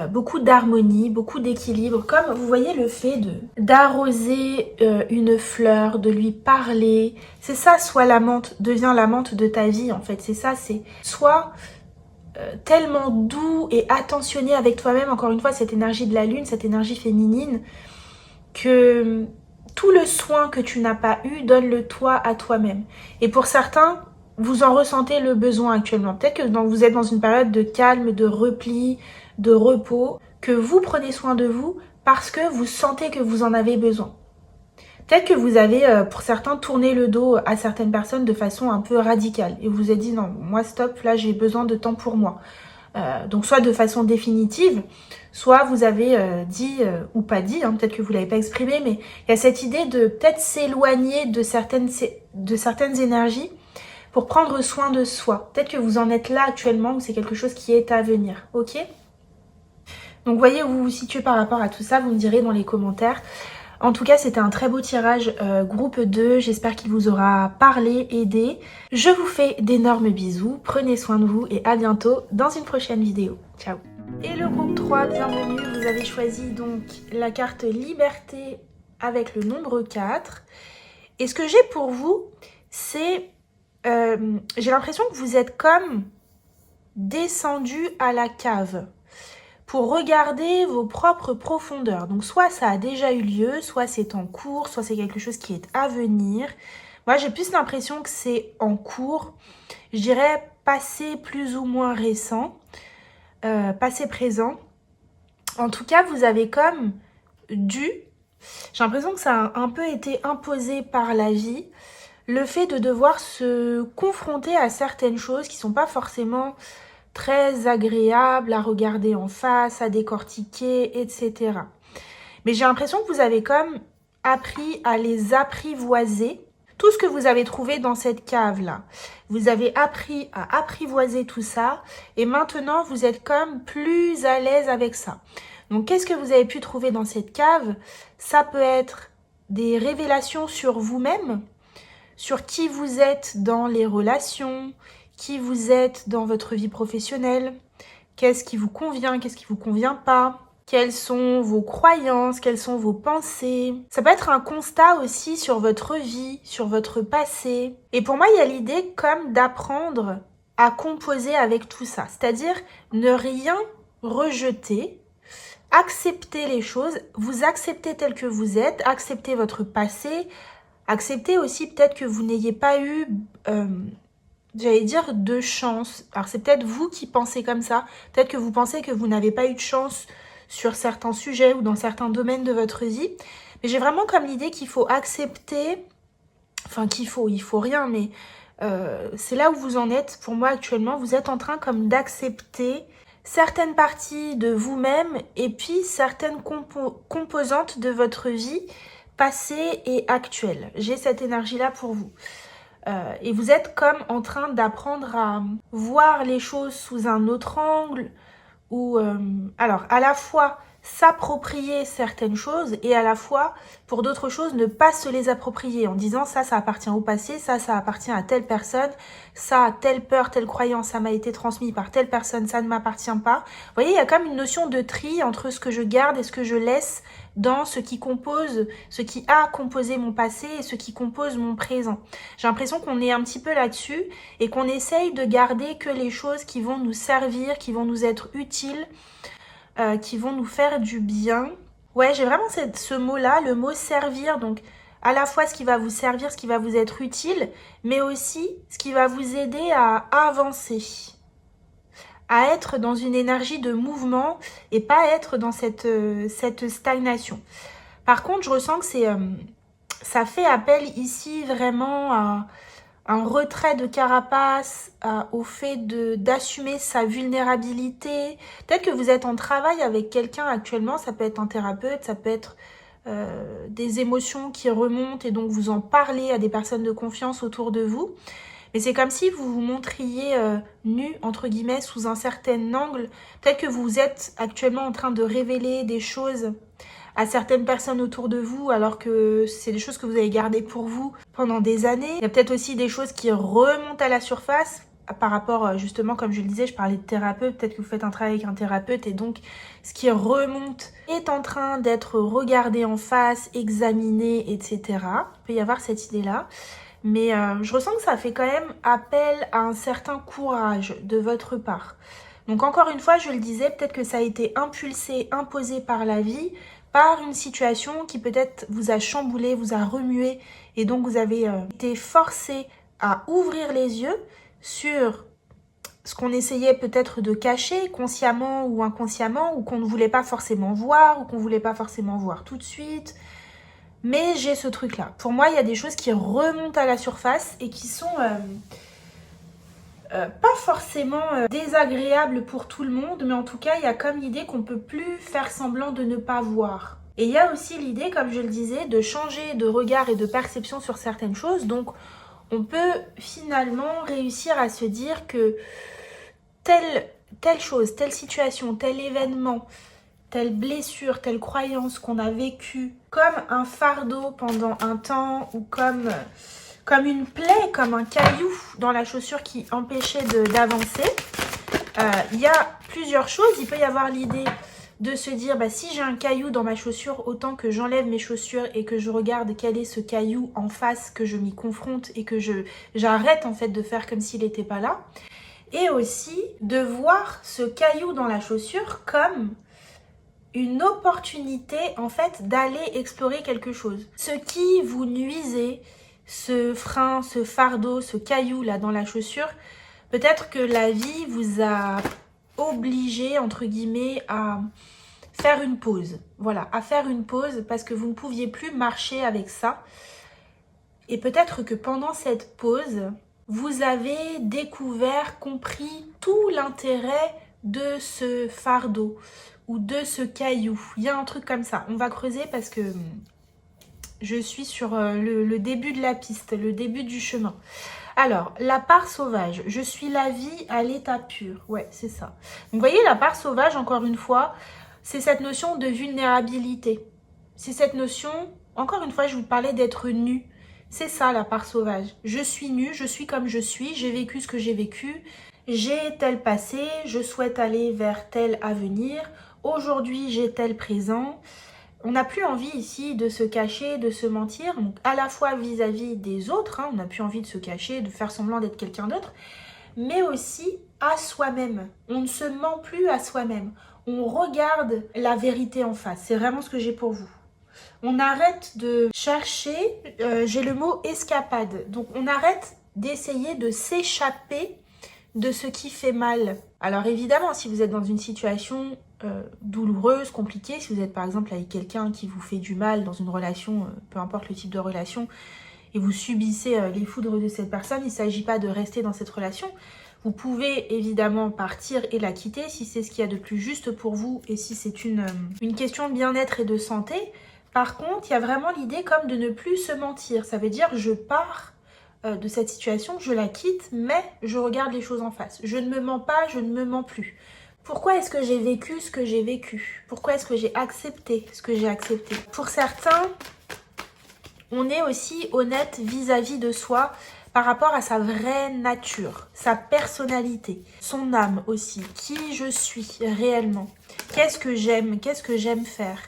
Beaucoup d'harmonie, beaucoup d'équilibre, comme vous voyez le fait d'arroser une fleur, de lui parler, c'est ça, sois l'amante, deviens l'amante de ta vie en fait, c'est ça, c'est sois tellement doux et attentionné avec toi-même, encore une fois cette énergie de la lune, cette énergie féminine, que tout le soin que tu n'as pas eu, donne-le toi à toi-même. Et pour certains, vous en ressentez le besoin actuellement. Peut-être que vous êtes dans une période de calme, de repli, de repos, que vous prenez soin de vous parce que vous sentez que vous en avez besoin. Peut-être que vous avez, pour certains, tourné le dos à certaines personnes de façon un peu radicale. Et vous vous êtes dit, non, moi stop, là j'ai besoin de temps pour moi. Donc soit de façon définitive, soit vous avez dit, ou pas dit, hein, peut-être que vous ne l'avez pas exprimé, mais il y a cette idée de peut-être s'éloigner de certaines énergies pour prendre soin de soi. Peut-être que vous en êtes là actuellement ou c'est quelque chose qui est à venir, ok ? Donc voyez où vous vous situez par rapport à tout ça, vous me direz dans les commentaires. En tout cas, c'était un très beau tirage groupe 2. J'espère qu'il vous aura parlé, aidé. Je vous fais d'énormes bisous. Prenez soin de vous et à bientôt dans une prochaine vidéo. Ciao. Et le groupe 3, bienvenue. Vous avez choisi donc la carte Liberté avec le nombre 4. Et ce que j'ai pour vous, c'est... j'ai l'impression que vous êtes comme descendu à la cave. pour regarder vos propres profondeurs. Donc soit ça a déjà eu lieu, soit c'est en cours, soit c'est quelque chose qui est à venir. Moi, j'ai plus l'impression que c'est en cours. Je dirais passé plus ou moins récent, passé présent. En tout cas, vous avez comme dû, j'ai l'impression que ça a un peu été imposé par la vie, le fait de devoir se confronter à certaines choses qui sont pas forcément très agréables à regarder en face, à décortiquer, etc. Mais j'ai l'impression que vous avez comme appris à les apprivoiser. Tout ce que vous avez trouvé dans cette cave-là, vous avez appris à apprivoiser tout ça et maintenant vous êtes comme plus à l'aise avec ça. Donc qu'est-ce que vous avez pu trouver dans cette cave? Ça peut être des révélations sur vous-même, sur qui vous êtes dans les relations, qui vous êtes dans votre vie professionnelle, qu'est-ce qui vous convient, qu'est-ce qui vous convient pas. Quelles sont vos croyances, quelles sont vos pensées. Ça peut être un constat aussi sur votre vie, sur votre passé. Et pour moi, il y a l'idée comme d'apprendre à composer avec tout ça. C'est-à-dire ne rien rejeter, accepter les choses, vous accepter tel que vous êtes, accepter votre passé, accepter aussi peut-être que vous n'ayez pas eu... j'allais dire de chance. Alors c'est peut-être vous qui pensez comme ça. Peut-être que vous pensez que vous n'avez pas eu de chance sur certains sujets ou dans certains domaines de votre vie. Mais j'ai vraiment comme l'idée qu'il faut accepter, enfin il faut rien, mais c'est là où vous en êtes pour moi actuellement. Vous êtes en train comme d'accepter certaines parties de vous-même et puis certaines composantes de votre vie passée et actuelle. J'ai cette énergie-là pour vous. Et vous êtes comme en train d'apprendre à voir les choses sous un autre angle, ou alors à la fois s'approprier certaines choses et à la fois pour d'autres choses ne pas se les approprier en disant ça appartient au passé, ça appartient à telle personne, ça telle peur, telle croyance, ça m'a été transmis par telle personne, ça ne m'appartient pas. Vous voyez, il y a comme une notion de tri entre ce que je garde et ce que je laisse dans ce qui compose, ce qui a composé mon passé et ce qui compose mon présent. J'ai l'impression qu'on est un petit peu là-dessus et qu'on essaye de garder que les choses qui vont nous servir, qui vont nous être utiles, qui vont nous faire du bien. Ouais, j'ai vraiment ce mot-là, le mot servir, donc à la fois ce qui va vous servir, ce qui va vous être utile, mais aussi ce qui va vous aider à avancer, à être dans une énergie de mouvement et pas être dans cette stagnation. Par contre, je ressens que ça fait appel ici vraiment à un retrait de carapace, au fait d'assumer sa vulnérabilité. Peut-être que vous êtes en travail avec quelqu'un actuellement, ça peut être un thérapeute, ça peut être des émotions qui remontent et donc vous en parlez à des personnes de confiance autour de vous. Mais c'est comme si vous vous montriez nu, entre guillemets, sous un certain angle. Peut-être que vous êtes actuellement en train de révéler des choses à certaines personnes autour de vous, alors que c'est des choses que vous avez gardées pour vous pendant des années. Il y a peut-être aussi des choses qui remontent à la surface par rapport, justement, comme je le disais, je parlais de thérapeute, peut-être que vous faites un travail avec un thérapeute et donc ce qui remonte est en train d'être regardé en face, examiné, etc. Il peut y avoir cette idée-là. Mais je ressens que ça fait quand même appel à un certain courage de votre part. Donc encore une fois, je le disais, peut-être que ça a été impulsé, imposé par la vie, par une situation qui peut-être vous a chamboulé, vous a remué, et donc vous avez été forcé à ouvrir les yeux sur ce qu'on essayait peut-être de cacher, consciemment ou inconsciemment, ou qu'on ne voulait pas forcément voir, ou qu'on ne voulait pas forcément voir tout de suite. Mais j'ai ce truc-là. Pour moi, il y a des choses qui remontent à la surface et qui sont pas forcément désagréables pour tout le monde, mais en tout cas, il y a comme l'idée qu'on ne peut plus faire semblant de ne pas voir. Et il y a aussi l'idée, comme je le disais, de changer de regard et de perception sur certaines choses. Donc, on peut finalement réussir à se dire que telle chose, telle situation, tel événement, telle blessure, telle croyance qu'on a vécue comme un fardeau pendant un temps ou comme une plaie, comme un caillou dans la chaussure qui empêchait d'avancer. Il y a plusieurs choses. Il peut y avoir l'idée de se dire, si j'ai un caillou dans ma chaussure, autant que j'enlève mes chaussures et que je regarde quel est ce caillou en face, que je m'y confronte et que j'arrête en fait de faire comme s'il n'était pas là. et aussi de voir ce caillou dans la chaussure comme une opportunité en fait d'aller explorer quelque chose. Ce qui vous nuisait, ce frein, ce fardeau, ce caillou là dans la chaussure, peut-être que la vie vous a obligé entre guillemets à faire une pause. Voilà, à faire une pause parce que vous ne pouviez plus marcher avec ça. Et peut-être que pendant cette pause, vous avez découvert, compris tout l'intérêt de ce fardeau ou de ce caillou. Il y a un truc comme ça. On va creuser parce que je suis sur le début de la piste, le début du chemin. Alors, la part sauvage. Je suis la vie à l'état pur. Ouais, c'est ça. Donc, vous voyez, la part sauvage, encore une fois, c'est cette notion de vulnérabilité. C'est cette notion, encore une fois, je vous parlais d'être nu. C'est ça, la part sauvage. Je suis nue, je suis comme je suis, j'ai vécu ce que j'ai vécu, j'ai tel passé, je souhaite aller vers tel avenir, aujourd'hui j'ai tel présent. On n'a plus envie ici de se cacher, de se mentir, donc à la fois vis-à-vis des autres, on n'a plus envie de se cacher, de faire semblant d'être quelqu'un d'autre, mais aussi à soi-même. On ne se ment plus à soi-même. On regarde la vérité en face. C'est vraiment ce que j'ai pour vous. On arrête de chercher, j'ai le mot escapade. Donc on arrête d'essayer de s'échapper de ce qui fait mal. Alors évidemment, si vous êtes dans une situation douloureuse, compliquée, si vous êtes par exemple avec quelqu'un qui vous fait du mal dans une relation, peu importe le type de relation, et vous subissez les foudres de cette personne, il ne s'agit pas de rester dans cette relation. Vous pouvez évidemment partir et la quitter si c'est ce qu'il y a de plus juste pour vous et si c'est une question de bien-être et de santé. Par contre, il y a vraiment l'idée comme de ne plus se mentir. Ça veut dire je pars de cette situation, je la quitte, mais je regarde les choses en face. Je ne me mens pas, je ne me mens plus. Pourquoi est-ce que j'ai vécu ce que j'ai vécu? Pourquoi est-ce que j'ai accepté ce que j'ai accepté? Pour certains, on est aussi honnête vis-à-vis de soi par rapport à sa vraie nature, sa personnalité, son âme aussi, qui je suis réellement. Qu'est-ce que j'aime faire?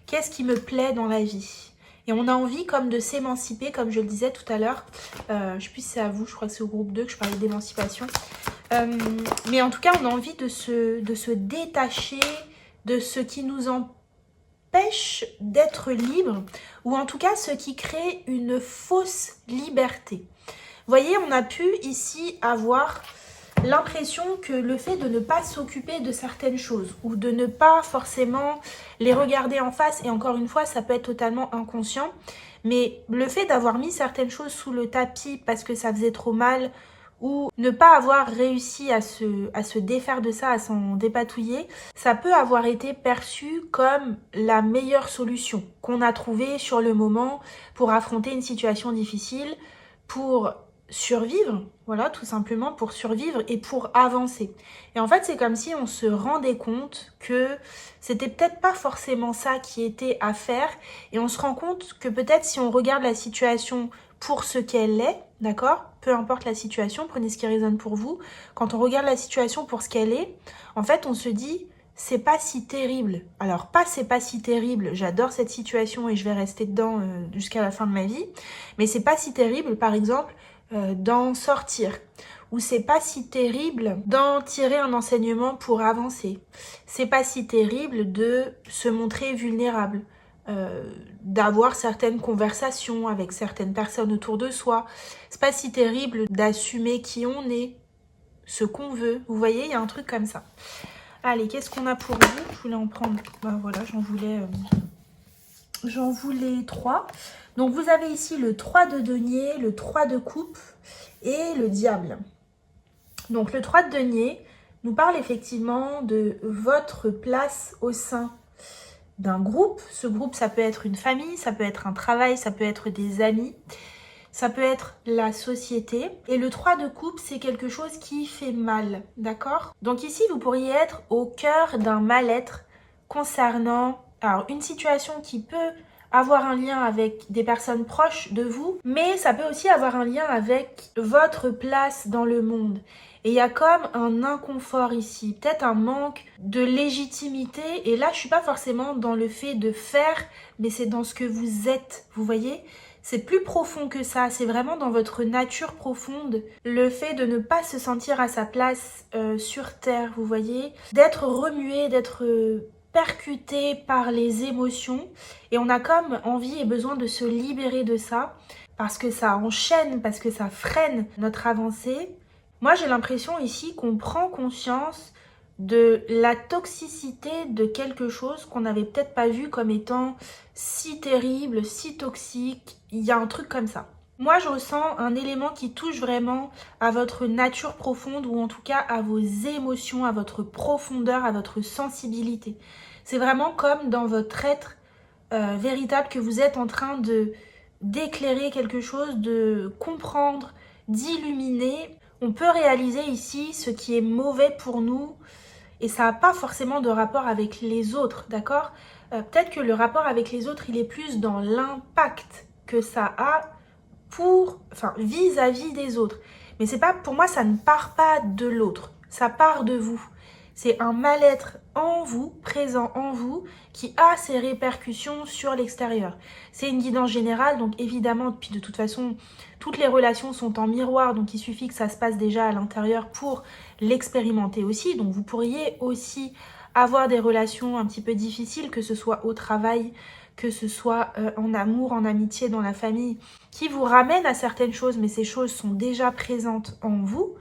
Qu'est-ce qui me plaît dans la vie? Et on a envie comme de s'émanciper, comme je le disais tout à l'heure. Je ne sais plus si c'est à vous, je crois que c'est au groupe 2 que je parlais d'émancipation. Mais en tout cas, on a envie de se détacher de ce qui nous empêche d'être libre, ou en tout cas ce qui crée une fausse liberté. Vous voyez, on a pu ici avoir l'impression que le fait de ne pas s'occuper de certaines choses ou de ne pas forcément les regarder en face, et encore une fois, ça peut être totalement inconscient, mais le fait d'avoir mis certaines choses sous le tapis parce que ça faisait trop mal ou ne pas avoir réussi à se défaire de ça, à s'en dépatouiller, ça peut avoir été perçu comme la meilleure solution qu'on a trouvée sur le moment pour affronter une situation difficile, pour survivre, voilà, tout simplement pour survivre et pour avancer. Et en fait, c'est comme si on se rendait compte que c'était peut-être pas forcément ça qui était à faire, et on se rend compte que peut-être si on regarde la situation pour ce qu'elle est, d'accord, peu importe la situation, prenez ce qui résonne pour vous, quand on regarde la situation pour ce qu'elle est, en fait, on se dit c'est pas si terrible. Alors pas c'est pas si terrible, j'adore cette situation et je vais rester dedans jusqu'à la fin de ma vie, mais c'est pas si terrible, par exemple, d'en sortir, ou c'est pas si terrible d'en tirer un enseignement pour avancer, c'est pas si terrible de se montrer vulnérable, d'avoir certaines conversations avec certaines personnes autour de soi, c'est pas si terrible d'assumer qui on est, ce qu'on veut, vous voyez, il y a un truc comme ça. Allez, qu'est-ce qu'on a pour vous? Je voulais en prendre, ben voilà, j'en voulais 3. Donc vous avez ici le 3 de denier, le 3 de coupe et le diable. Donc le 3 de denier nous parle effectivement de votre place au sein d'un groupe. Ce groupe, ça peut être une famille, ça peut être un travail, ça peut être des amis, ça peut être la société. Et le 3 de coupe, c'est quelque chose qui fait mal, d'accord? Donc ici, vous pourriez être au cœur d'un mal-être concernant une situation qui peut avoir un lien avec des personnes proches de vous, mais ça peut aussi avoir un lien avec votre place dans le monde. Et il y a comme un inconfort ici, peut-être un manque de légitimité. Et là, je suis pas forcément dans le fait de faire, mais c'est dans ce que vous êtes, vous voyez? C'est plus profond que ça, c'est vraiment dans votre nature profonde, le fait de ne pas se sentir à sa place sur Terre, vous voyez, d'être remué, d'être percuté par les émotions, et on a comme envie et besoin de se libérer de ça, parce que ça enchaîne, parce que ça freine notre avancée. Moi j'ai l'impression ici qu'on prend conscience de la toxicité de quelque chose qu'on n'avait peut-être pas vu comme étant si terrible, si toxique. Il y a un truc comme ça. Moi, je ressens un élément qui touche vraiment à votre nature profonde ou en tout cas à vos émotions, à votre profondeur, à votre sensibilité. C'est vraiment comme dans votre être véritable que vous êtes en train d'éclairer quelque chose, de comprendre, d'illuminer. On peut réaliser ici ce qui est mauvais pour nous, et ça n'a pas forcément de rapport avec les autres, d'accord? Peut-être que le rapport avec les autres, il est plus dans l'impact que ça a vis-à-vis des autres. Mais c'est pas, pour moi, ça ne part pas de l'autre, ça part de vous. C'est un mal-être en vous, présent en vous, qui a ses répercussions sur l'extérieur. C'est une guidance générale, donc évidemment, puis de toute façon, toutes les relations sont en miroir, donc il suffit que ça se passe déjà à l'intérieur pour l'expérimenter aussi. Donc vous pourriez aussi avoir des relations un petit peu difficiles, que ce soit au travail, que ce soit en amour, en amitié, dans la famille, qui vous ramènent à certaines choses, mais ces choses sont déjà présentes en vous.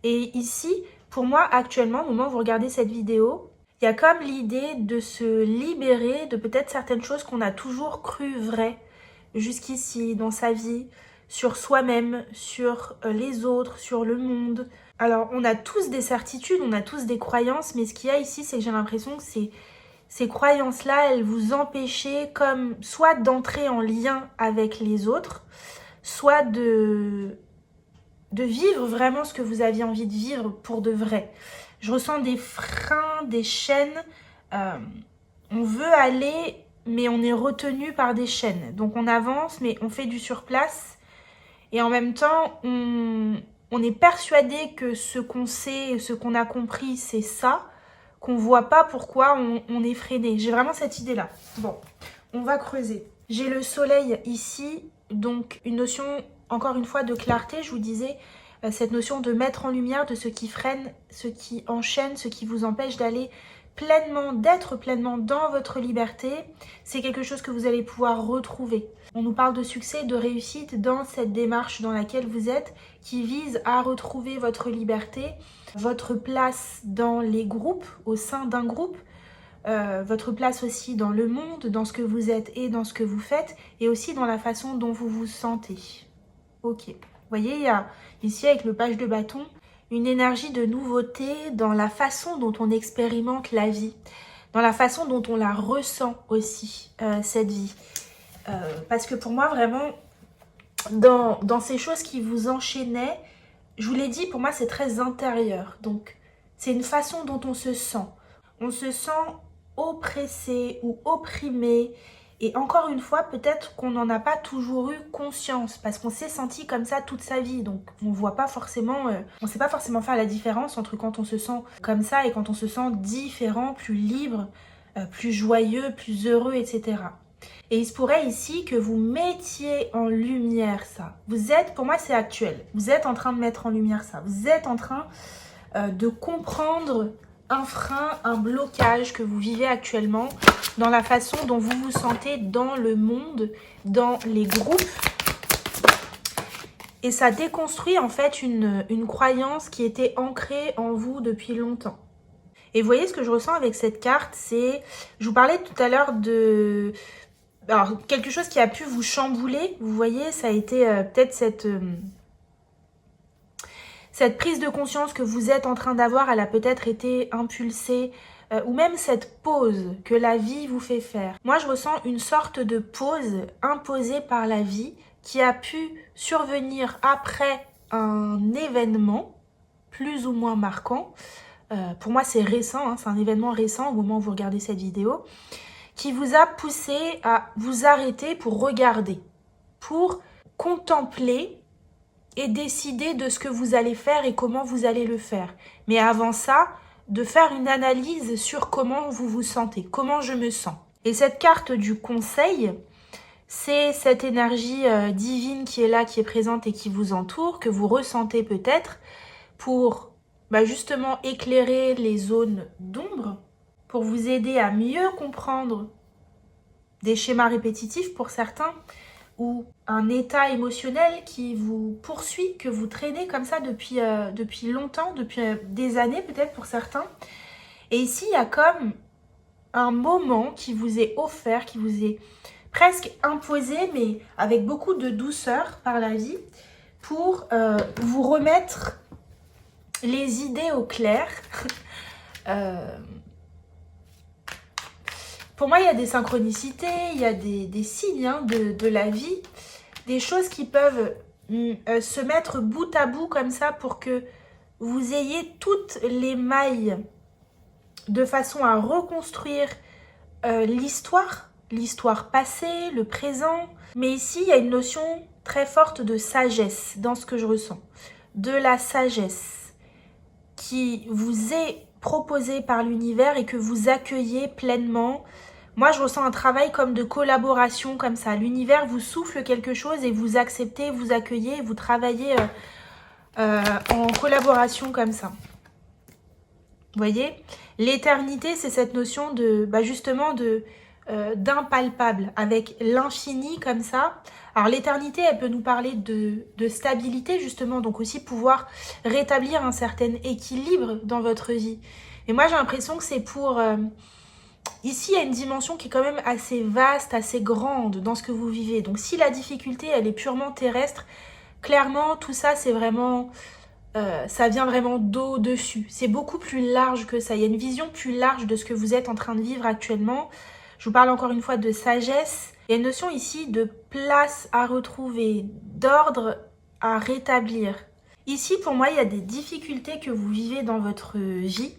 Et ici, pour moi, actuellement, au moment où vous regardez cette vidéo, il y a comme l'idée de se libérer de peut-être certaines choses qu'on a toujours cru vraies jusqu'ici dans sa vie, sur soi-même, sur les autres, sur le monde. Alors, on a tous des certitudes, on a tous des croyances, mais ce qu'il y a ici, c'est que j'ai l'impression que ces croyances-là, elles vous empêchaient comme soit d'entrer en lien avec les autres, soit de vivre vraiment ce que vous aviez envie de vivre pour de vrai. Je ressens des freins, des chaînes. On veut aller, mais on est retenu par des chaînes. Donc on avance, mais on fait du surplace. Et en même temps, on est persuadé que ce qu'on sait, ce qu'on a compris, c'est ça, qu'on ne voit pas pourquoi on est freiné. J'ai vraiment cette idée-là. Bon, on va creuser. J'ai le soleil ici, donc une notion, encore une fois, de clarté. Je vous disais, cette notion de mettre en lumière de ce qui freine, ce qui enchaîne, ce qui vous empêche d'aller pleinement, d'être pleinement dans votre liberté. C'est quelque chose que vous allez pouvoir retrouver. On nous parle de succès, de réussite dans cette démarche dans laquelle vous êtes, qui vise à retrouver votre liberté, votre place dans les groupes, au sein d'un groupe, votre place aussi dans le monde, dans ce que vous êtes et dans ce que vous faites, et aussi dans la façon dont vous vous sentez. Ok. Vous voyez, il y a ici avec le page de bâton, une énergie de nouveauté dans la façon dont on expérimente la vie, dans la façon dont on la ressent aussi, cette vie. Parce que pour moi, vraiment, dans ces choses qui vous enchaînaient, je vous l'ai dit, pour moi, c'est très intérieur. Donc, c'est une façon dont on se sent. On se sent oppressé ou opprimé. Et encore une fois, peut-être qu'on n'en a pas toujours eu conscience parce qu'on s'est senti comme ça toute sa vie. Donc, on voit pas forcément, on sait pas forcément faire la différence entre quand on se sent comme ça et quand on se sent différent, plus libre, plus joyeux, plus heureux, etc. Et il se pourrait ici que vous mettiez en lumière ça. Vous êtes, pour moi c'est actuel, vous êtes en train de mettre en lumière ça. Vous êtes en train de comprendre un frein, un blocage que vous vivez actuellement dans la façon dont vous vous sentez dans le monde, dans les groupes. Et ça déconstruit en fait une croyance qui était ancrée en vous depuis longtemps. Et vous voyez ce que je ressens avec cette carte, c'est... Je vous parlais tout à l'heure de... Alors, quelque chose qui a pu vous chambouler, vous voyez, ça a été peut-être cette prise de conscience que vous êtes en train d'avoir, elle a peut-être été impulsée, ou même cette pause que la vie vous fait faire. Moi, je ressens une sorte de pause imposée par la vie qui a pu survenir après un événement plus ou moins marquant. Pour moi, c'est récent, hein, c'est un événement récent au moment où vous regardez cette vidéo, qui vous a poussé à vous arrêter pour regarder, pour contempler et décider de ce que vous allez faire et comment vous allez le faire. Mais avant ça, de faire une analyse sur comment vous vous sentez, comment je me sens. Et cette carte du conseil, c'est cette énergie divine qui est là, qui est présente et qui vous entoure, que vous ressentez peut-être, pour justement éclairer les zones d'ombre, pour vous aider à mieux comprendre des schémas répétitifs pour certains, ou un état émotionnel qui vous poursuit, que vous traînez comme ça depuis longtemps, depuis des années peut-être pour certains. Et ici, il y a comme un moment qui vous est offert, qui vous est presque imposé, mais avec beaucoup de douceur par la vie, pour vous remettre les idées au clair. Pour moi, il y a des synchronicités, il y a des signes de la vie, des choses qui peuvent se mettre bout à bout comme ça pour que vous ayez toutes les mailles de façon à reconstruire l'histoire passée, le présent. Mais ici, il y a une notion très forte de sagesse dans ce que je ressens. De la sagesse qui vous est proposée par l'univers et que vous accueillez pleinement. Moi, je ressens un travail comme de collaboration, comme ça. L'univers vous souffle quelque chose et vous acceptez, vous accueillez, vous travaillez en collaboration comme ça. Vous voyez, l'éternité, c'est cette notion de, justement, d'impalpable, avec l'infini comme ça. Alors l'éternité, elle peut nous parler de stabilité justement, donc aussi pouvoir rétablir un certain équilibre dans votre vie. Et moi j'ai l'impression que c'est pour... ici il y a une dimension qui est quand même assez vaste, assez grande dans ce que vous vivez. Donc si la difficulté elle est purement terrestre, clairement tout ça c'est vraiment... ça vient vraiment d'au-dessus. C'est beaucoup plus large que ça. Il y a une vision plus large de ce que vous êtes en train de vivre actuellement. Je vous parle encore une fois de sagesse. Il y a une notion ici de place à retrouver, d'ordre à rétablir. Ici, pour moi, il y a des difficultés que vous vivez dans votre vie,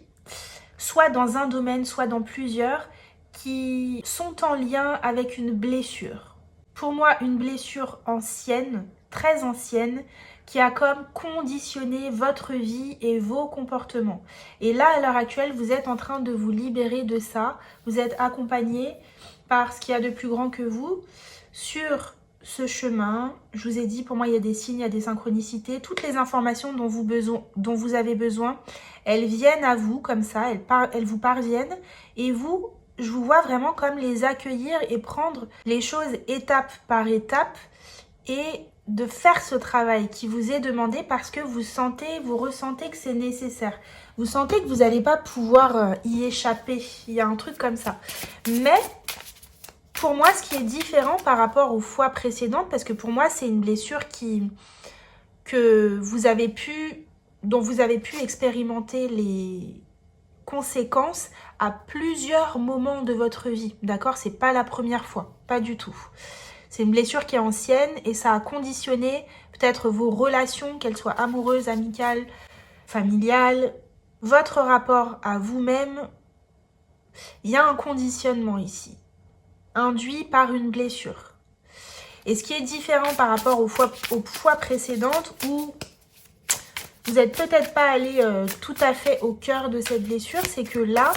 soit dans un domaine, soit dans plusieurs, qui sont en lien avec une blessure. Pour moi, une blessure ancienne, très ancienne, qui a comme conditionné votre vie et vos comportements. Et là, à l'heure actuelle, vous êtes en train de vous libérer de ça. Vous êtes accompagné par ce qu'il y a de plus grand que vous sur ce chemin. Je vous ai dit, pour moi, il y a des signes, il y a des synchronicités. Toutes les informations dont vous avez besoin, elles viennent à vous comme ça, elles vous parviennent. Et vous, je vous vois vraiment comme les accueillir et prendre les choses étape par étape et de faire ce travail qui vous est demandé parce que vous ressentez que c'est nécessaire. Vous sentez que vous n'allez pas pouvoir y échapper. Il y a un truc comme ça. Mais pour moi, ce qui est différent par rapport aux fois précédentes, parce que pour moi, c'est une blessure dont vous avez pu expérimenter les conséquences à plusieurs moments de votre vie. D'accord? C'est pas la première fois. Pas du tout. C'est une blessure qui est ancienne et ça a conditionné peut-être vos relations, qu'elles soient amoureuses, amicales, familiales, votre rapport à vous-même. Il y a un conditionnement ici, induit par une blessure. Et ce qui est différent par rapport aux fois précédentes où vous n'êtes peut-être pas allé tout à fait au cœur de cette blessure, c'est que là,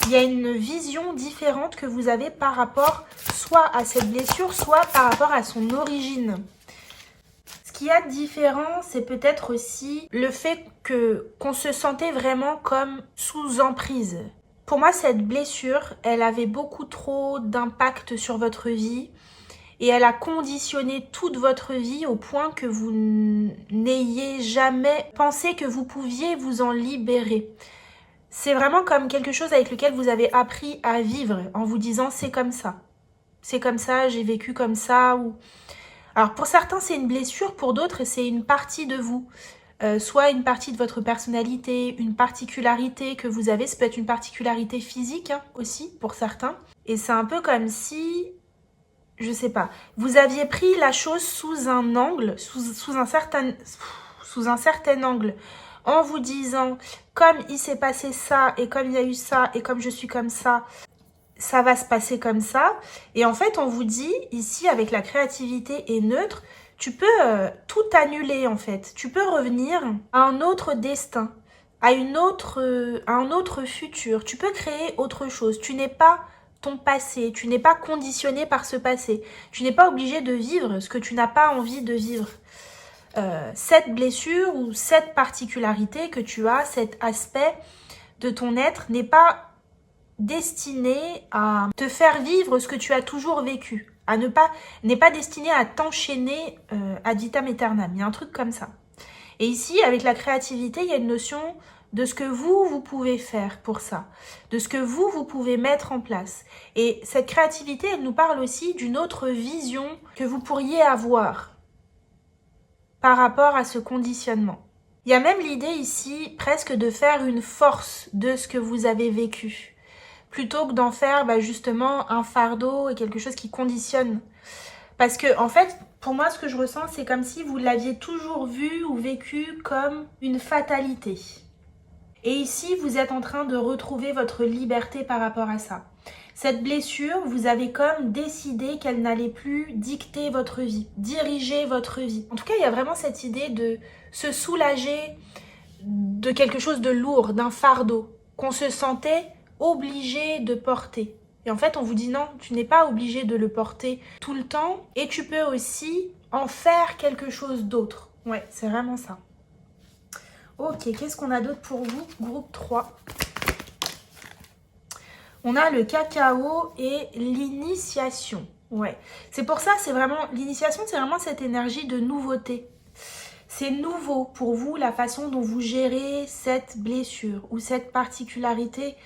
il y a une vision différente que vous avez par rapport soit à cette blessure, soit par rapport à son origine. Ce qu'il y a de différent, c'est peut-être aussi le fait qu'on se sentait vraiment comme sous emprise. Pour moi, cette blessure, elle avait beaucoup trop d'impact sur votre vie et elle a conditionné toute votre vie au point que vous n'ayez jamais pensé que vous pouviez vous en libérer. C'est vraiment comme quelque chose avec lequel vous avez appris à vivre en vous disant c'est comme ça. C'est comme ça, j'ai vécu comme ça. Alors pour certains c'est une blessure, pour d'autres c'est une partie de vous. Soit une partie de votre personnalité, une particularité que vous avez. Ça peut être une particularité physique aussi pour certains. Et c'est un peu comme si, je sais pas, vous aviez pris la chose sous un angle, sous un certain angle. En vous disant, comme il s'est passé ça, et comme il y a eu ça, et comme je suis comme ça va se passer comme ça. Et en fait, on vous dit, ici, avec la créativité et neutre, tu peux tout annuler, en fait. Tu peux revenir à un autre destin, à un autre futur. Tu peux créer autre chose. Tu n'es pas ton passé. Tu n'es pas conditionné par ce passé. Tu n'es pas obligé de vivre ce que tu n'as pas envie de vivre. Cette blessure ou cette particularité que tu as, cet aspect de ton être n'est pas destiné à te faire vivre ce que tu as toujours vécu. N'est pas destiné à t'enchaîner ad vitam aeternam. Il y a un truc comme ça. Et ici, avec la créativité, il y a une notion de ce que vous pouvez faire pour ça, de ce que vous pouvez mettre en place. Et cette créativité, elle nous parle aussi d'une autre vision que vous pourriez avoir par rapport à ce conditionnement. Il y a même l'idée ici presque de faire une force de ce que vous avez vécu, plutôt que d'en faire justement un fardeau et quelque chose qui conditionne. Parce que en fait, pour moi, ce que je ressens, c'est comme si vous l'aviez toujours vu ou vécu comme une fatalité. Et ici, vous êtes en train de retrouver votre liberté par rapport à ça. Cette blessure, vous avez comme décidé qu'elle n'allait plus dicter votre vie, diriger votre vie. En tout cas, il y a vraiment cette idée de se soulager de quelque chose de lourd, d'un fardeau, qu'on se sentait obligé de porter. Et en fait, on vous dit non, tu n'es pas obligé de le porter tout le temps et tu peux aussi en faire quelque chose d'autre. Ouais, c'est vraiment ça. Ok, qu'est-ce qu'on a d'autre pour vous? Groupe 3. On a le cacao et l'initiation. Ouais, c'est pour ça, c'est vraiment... L'initiation, c'est vraiment cette énergie de nouveauté. C'est nouveau pour vous la façon dont vous gérez cette blessure ou cette particularité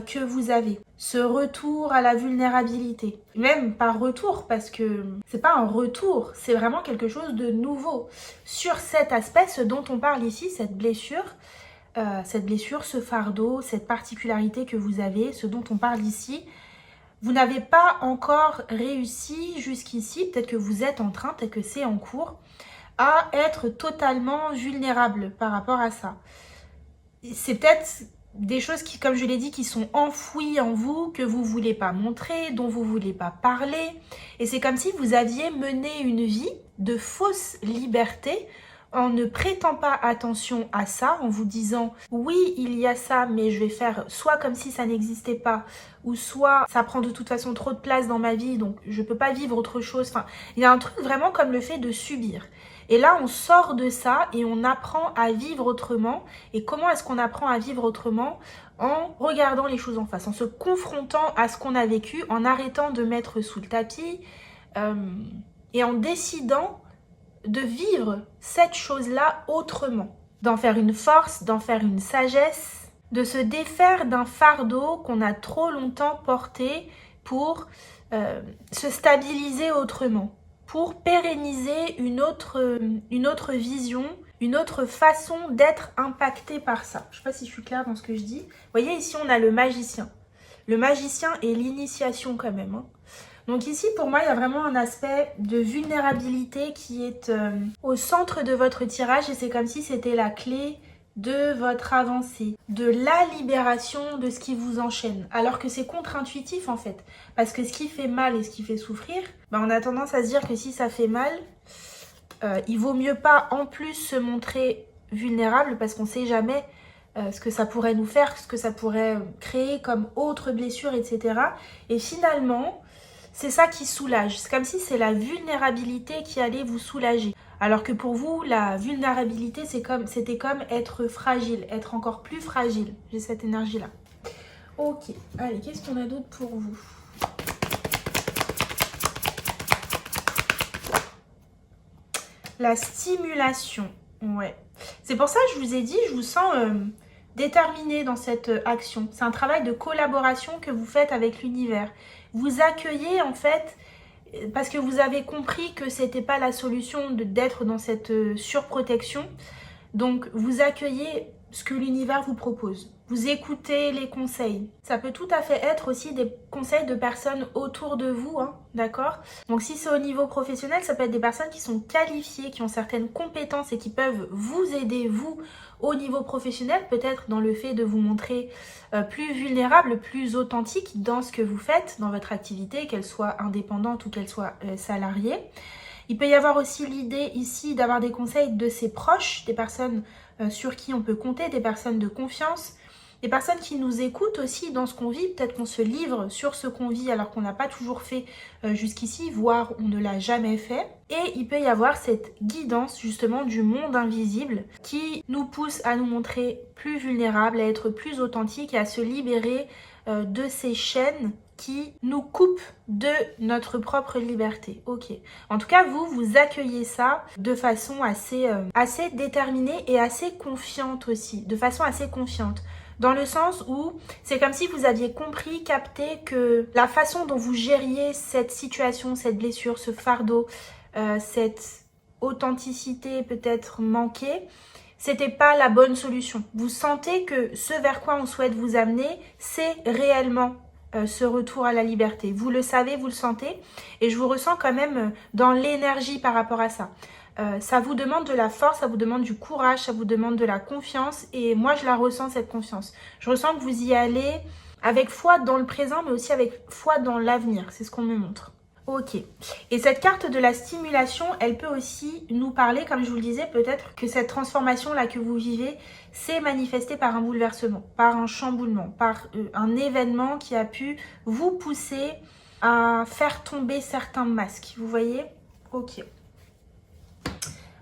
que vous avez. Ce retour à la vulnérabilité. Même pas retour, parce que c'est pas un retour, c'est vraiment quelque chose de nouveau. Sur cet aspect, ce dont on parle ici, cette blessure, ce fardeau, cette particularité que vous avez, ce dont on parle ici, vous n'avez pas encore réussi jusqu'ici, peut-être que vous êtes en train, peut-être que c'est en cours, à être totalement vulnérable par rapport à ça. C'est peut-être des choses qui, comme je l'ai dit, qui sont enfouies en vous, que vous ne voulez pas montrer, dont vous ne voulez pas parler. Et c'est comme si vous aviez mené une vie de fausse liberté en ne prêtant pas attention à ça, en vous disant « oui, il y a ça, mais je vais faire soit comme si ça n'existait pas, ou soit ça prend de toute façon trop de place dans ma vie, donc je ne peux pas vivre autre chose. » Enfin, il y a un truc vraiment comme le fait de subir. Et là, on sort de ça et on apprend à vivre autrement. Et comment est-ce qu'on apprend à vivre autrement? En regardant les choses en face, en se confrontant à ce qu'on a vécu, en arrêtant de mettre sous le tapis et en décidant de vivre cette chose-là autrement. D'en faire une force, d'en faire une sagesse, de se défaire d'un fardeau qu'on a trop longtemps porté pour se stabiliser autrement, pour pérenniser une autre vision, une autre façon d'être impacté par ça. Je ne sais pas si je suis claire dans ce que je dis. Vous voyez, ici, on a le magicien. Le magicien et l'initiation quand même. Hein. Donc ici, pour moi, il y a vraiment un aspect de vulnérabilité qui est au centre de votre tirage et c'est comme si c'était la clé de votre avancée, de la libération de ce qui vous enchaîne. Alors que c'est contre-intuitif en fait. Parce que ce qui fait mal et ce qui fait souffrir, on a tendance à se dire que si ça fait mal, il vaut mieux pas en plus se montrer vulnérable parce qu'on sait jamais ce que ça pourrait nous faire, ce que ça pourrait créer comme autre blessure, etc. Et finalement, c'est ça qui soulage. C'est comme si c'est la vulnérabilité qui allait vous soulager. Alors que pour vous, la vulnérabilité, c'était comme être fragile, être encore plus fragile. J'ai cette énergie-là. Ok, allez, qu'est-ce qu'on a d'autre pour vous? La stimulation, ouais. C'est pour ça que je vous ai dit, je vous sens déterminé dans cette action. C'est un travail de collaboration que vous faites avec l'univers. Vous accueillez en fait, parce que vous avez compris que c'était pas la solution d'être dans cette surprotection. Donc vous accueillez ce que l'univers vous propose. Vous écoutez les conseils. Ça peut tout à fait être aussi des conseils de personnes autour de vous, hein, d'accord? Donc si c'est au niveau professionnel, ça peut être des personnes qui sont qualifiées, qui ont certaines compétences et qui peuvent vous aider, vous, au niveau professionnel, peut-être dans le fait de vous montrer plus vulnérable, plus authentique dans ce que vous faites, dans votre activité, qu'elle soit indépendante ou qu'elle soit salariée. Il peut y avoir aussi l'idée ici d'avoir des conseils de ses proches, des personnes sur qui on peut compter, des personnes de confiance, Les personnes qui nous écoutent aussi dans ce qu'on vit, peut-être qu'on se livre sur ce qu'on vit alors qu'on n'a pas toujours fait jusqu'ici, voire on ne l'a jamais fait. Et il peut y avoir cette guidance justement du monde invisible qui nous pousse à nous montrer plus vulnérables, à être plus authentiques et à se libérer de ces chaînes qui nous coupent de notre propre liberté. Ok. En tout cas, vous accueillez ça de façon assez déterminée et assez confiante aussi. De façon assez confiante. Dans le sens où c'est comme si vous aviez compris, capté que la façon dont vous gériez cette situation, cette blessure, ce fardeau, cette authenticité peut-être manquée, c'était pas la bonne solution. Vous sentez que ce vers quoi on souhaite vous amener, c'est réellement ce retour à la liberté. Vous le savez, vous le sentez, et je vous ressens quand même dans l'énergie par rapport à ça. Ça vous demande de la force, ça vous demande du courage, ça vous demande de la confiance, et moi je la ressens, cette confiance. Je ressens que vous y allez avec foi dans le présent, mais aussi avec foi dans l'avenir. C'est ce qu'on me montre. Ok. Et cette carte de la stimulation, elle peut aussi nous parler, comme je vous le disais, peut-être que cette transformation-là que vous vivez s'est manifestée par un bouleversement, par un chamboulement, par un événement qui a pu vous pousser à faire tomber certains masques. Vous voyez? Ok.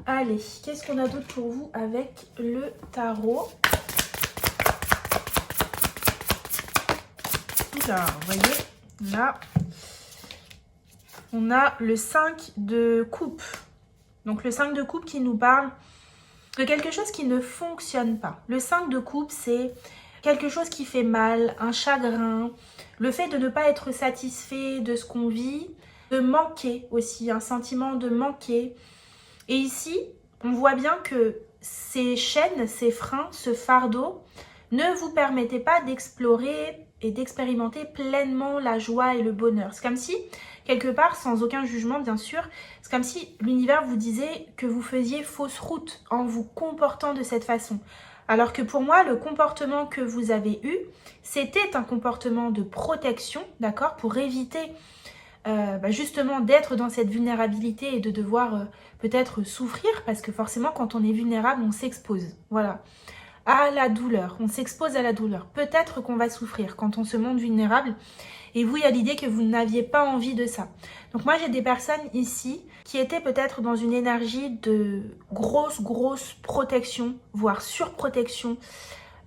Allez, qu'est-ce qu'on a d'autre pour vous avec le tarot? Là, vous voyez, là, on a le 5 de coupe. Donc le 5 de coupe qui nous parle de quelque chose qui ne fonctionne pas. Le 5 de coupe, c'est quelque chose qui fait mal, un chagrin, le fait de ne pas être satisfait de ce qu'on vit, de manquer aussi, un sentiment de manquer. Et ici, on voit bien que ces chaînes, ces freins, ce fardeau ne vous permettaient pas d'explorer et d'expérimenter pleinement la joie et le bonheur. C'est comme si, quelque part, sans aucun jugement bien sûr, c'est comme si l'univers vous disait que vous faisiez fausse route en vous comportant de cette façon. Alors que pour moi, le comportement que vous avez eu, c'était un comportement de protection, d'accord, pour éviter justement d'être dans cette vulnérabilité et de devoir peut-être souffrir, parce que forcément quand on est vulnérable on s'expose, voilà, à la douleur, on s'expose à la douleur. Peut-être qu'on va souffrir quand on se montre vulnérable, et vous, il y a l'idée que vous n'aviez pas envie de ça. Donc moi j'ai des personnes ici qui étaient peut-être dans une énergie de grosse protection, voire surprotection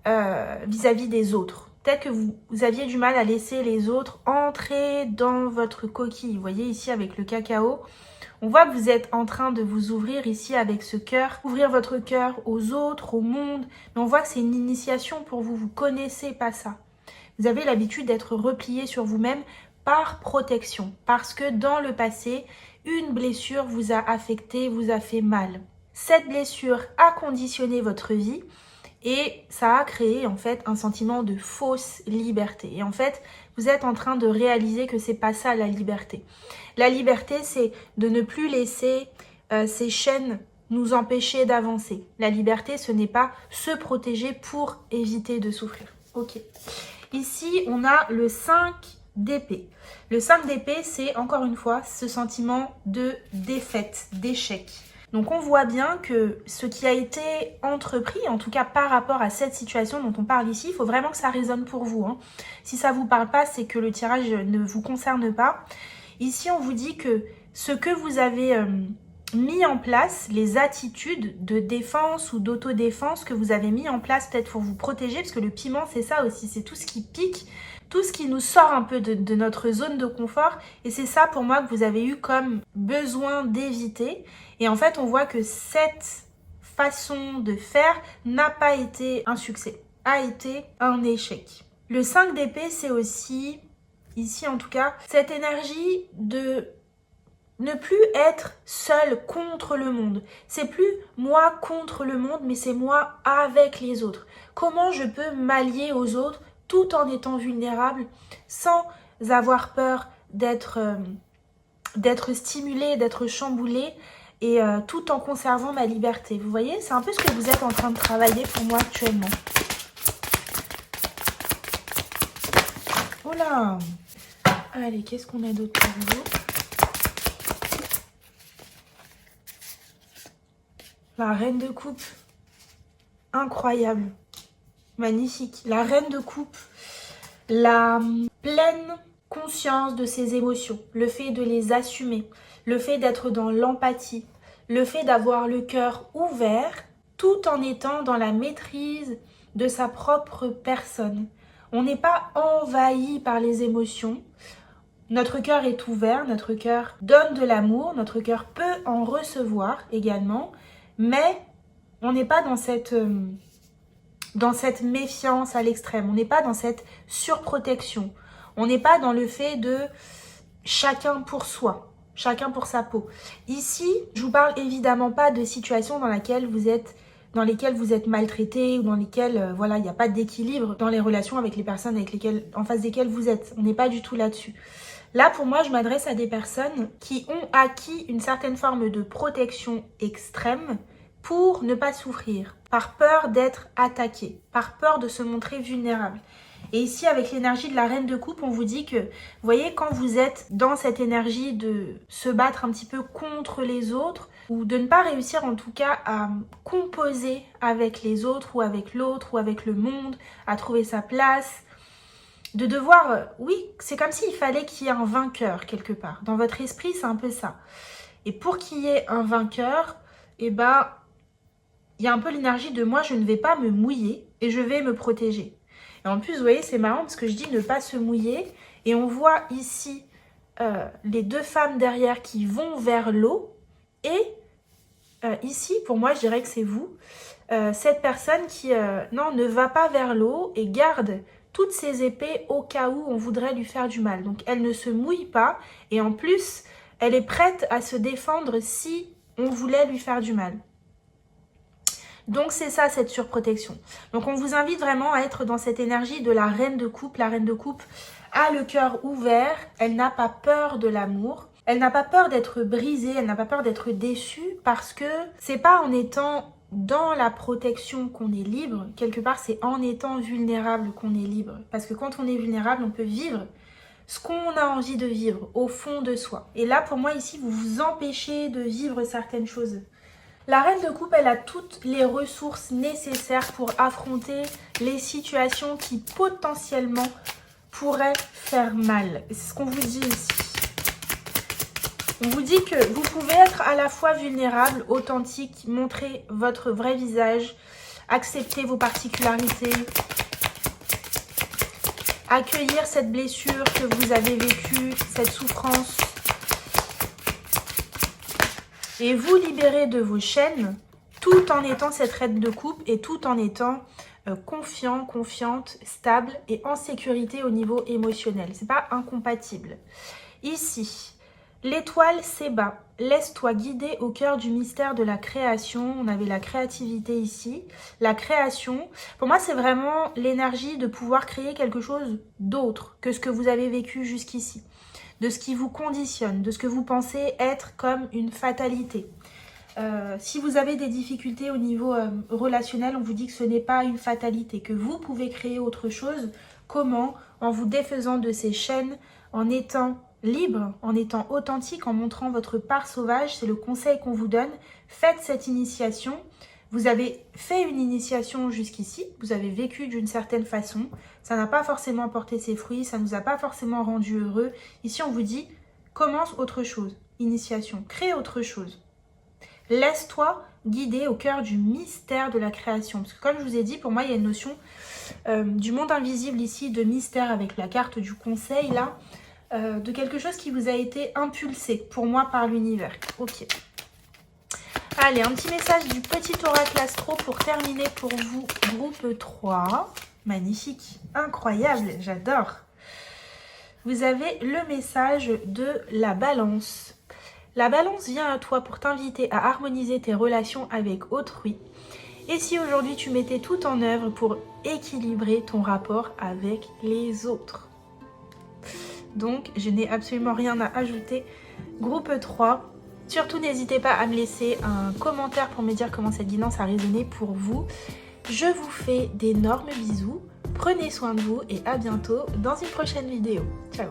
vis-à-vis des autres. Peut-être que vous aviez du mal à laisser les autres entrer dans votre coquille. Vous voyez ici avec le cacao, on voit que vous êtes en train de vous ouvrir ici avec ce cœur, ouvrir votre cœur aux autres, au monde. Mais on voit que c'est une initiation pour vous, vous connaissez pas ça. Vous avez l'habitude d'être replié sur vous-même par protection, parce que dans le passé, une blessure vous a affecté, vous a fait mal. Cette blessure a conditionné votre vie, et ça a créé en fait un sentiment de fausse liberté. Et en fait, vous êtes en train de réaliser que c'est pas ça la liberté. La liberté, c'est de ne plus laisser ces chaînes nous empêcher d'avancer. La liberté, ce n'est pas se protéger pour éviter de souffrir. Ok. Ici, on a le 5 d'épée. Le 5 d'épée, c'est encore une fois ce sentiment de défaite, d'échec. Donc on voit bien que ce qui a été entrepris, en tout cas par rapport à cette situation dont on parle ici, il faut vraiment que ça résonne pour vous. Hein. Si ça ne vous parle pas, c'est que le tirage ne vous concerne pas. Ici, on vous dit que ce que vous avez mis en place, les attitudes de défense ou d'autodéfense que vous avez mis en place peut-être pour vous protéger, parce que le piment, c'est ça aussi, c'est tout ce qui pique, tout ce qui nous sort un peu de notre zone de confort. Et c'est ça pour moi que vous avez eu comme besoin d'éviter. Et en fait, on voit que cette façon de faire n'a pas été un succès, a été un échec. Le 5 d'épée, c'est aussi, ici en tout cas, cette énergie de ne plus être seul contre le monde. C'est plus moi contre le monde, mais c'est moi avec les autres. Comment je peux m'allier aux autres tout en étant vulnérable, sans avoir peur d'être stimulé, d'être chamboulé, et tout en conservant ma liberté. Vous voyez, c'est un peu ce que vous êtes en train de travailler pour moi actuellement. Oh là! Allez, qu'est-ce qu'on a d'autre pour vous? La reine de coupe. Incroyable. magnifique. La reine de coupe, la pleine conscience de ses émotions, le fait de les assumer, le fait d'être dans l'empathie, le fait d'avoir le cœur ouvert tout en étant dans la maîtrise de sa propre personne. On n'est pas envahi par les émotions. Notre cœur est ouvert, notre cœur donne de l'amour, notre cœur peut en recevoir également, mais on n'est pas dans cette méfiance à l'extrême, on n'est pas dans cette surprotection, on n'est pas dans le fait de chacun pour soi, chacun pour sa peau. Ici, je vous parle évidemment pas de situations dans lesquelles vous êtes maltraité ou dans lesquelles voilà, il n'y a pas d'équilibre dans les relations avec les personnes en face desquelles vous êtes. On n'est pas du tout là-dessus. Là, pour moi, je m'adresse à des personnes qui ont acquis une certaine forme de protection extrême pour ne pas souffrir, par peur d'être attaqué, par peur de se montrer vulnérable. Et ici, avec l'énergie de la reine de coupe, on vous dit que, vous voyez, quand vous êtes dans cette énergie de se battre un petit peu contre les autres, ou de ne pas réussir en tout cas à composer avec les autres, ou avec l'autre, ou avec le monde, à trouver sa place, de devoir, oui, c'est comme s'il fallait qu'il y ait un vainqueur quelque part. Dans votre esprit, c'est un peu ça. Et pour qu'il y ait un vainqueur, eh ben, il y a un peu l'énergie de moi, je ne vais pas me mouiller et je vais me protéger. Et en plus, vous voyez, c'est marrant parce que je dis ne pas se mouiller. Et on voit ici les deux femmes derrière qui vont vers l'eau. Et ici, pour moi, je dirais que c'est vous. Cette personne qui ne va pas vers l'eau et garde toutes ses épées au cas où on voudrait lui faire du mal. Donc, elle ne se mouille pas. Et en plus, elle est prête à se défendre si on voulait lui faire du mal. Donc c'est ça cette surprotection. Donc on vous invite vraiment à être dans cette énergie de la reine de coupe. La reine de coupe a le cœur ouvert, elle n'a pas peur de l'amour. Elle n'a pas peur d'être brisée, elle n'a pas peur d'être déçue parce que c'est pas en étant dans la protection qu'on est libre. Quelque part c'est en étant vulnérable qu'on est libre. Parce que quand on est vulnérable, on peut vivre ce qu'on a envie de vivre au fond de soi. Et là pour moi ici, vous vous empêchez de vivre certaines choses. La reine de coupe, elle a toutes les ressources nécessaires pour affronter les situations qui potentiellement pourraient faire mal. C'est ce qu'on vous dit ici. On vous dit que vous pouvez être à la fois vulnérable, authentique, montrer votre vrai visage, accepter vos particularités, accueillir cette blessure que vous avez vécue, cette souffrance, et vous libérer de vos chaînes tout en étant cette reine de coupe et tout en étant confiant, confiante, stable et en sécurité au niveau émotionnel. C'est pas incompatible. Ici, l'étoile s'ébat. Laisse-toi guider au cœur du mystère de la création. On avait la créativité ici. La création, pour moi, c'est vraiment l'énergie de pouvoir créer quelque chose d'autre que ce que vous avez vécu jusqu'ici. De ce qui vous conditionne, de ce que vous pensez être comme une fatalité. Si vous avez des difficultés au niveau relationnel, on vous dit que ce n'est pas une fatalité, que vous pouvez créer autre chose. Comment? En vous défaisant de ces chaînes, en étant libre, en étant authentique, en montrant votre part sauvage. C'est le conseil qu'on vous donne. Faites cette initiation. Vous avez fait une initiation jusqu'ici, vous avez vécu d'une certaine façon, ça n'a pas forcément porté ses fruits, ça ne nous a pas forcément rendu heureux. Ici, on vous dit, commence autre chose, initiation, crée autre chose. Laisse-toi guider au cœur du mystère de la création. Parce que comme je vous ai dit, pour moi, il y a une notion du monde invisible ici, de mystère avec la carte du conseil, là, de quelque chose qui vous a été impulsé, pour moi, par l'univers. Ok. Allez, un petit message du petit oracle astro pour terminer pour vous, groupe 3. Magnifique, incroyable, j'adore. Vous avez le message de la balance. La balance vient à toi pour t'inviter à harmoniser tes relations avec autrui. Et si aujourd'hui tu mettais tout en œuvre pour équilibrer ton rapport avec les autres. Donc, je n'ai absolument rien à ajouter. Groupe 3. Surtout, n'hésitez pas à me laisser un commentaire pour me dire comment cette guidance a résonné pour vous. Je vous fais d'énormes bisous, prenez soin de vous et à bientôt dans une prochaine vidéo. Ciao!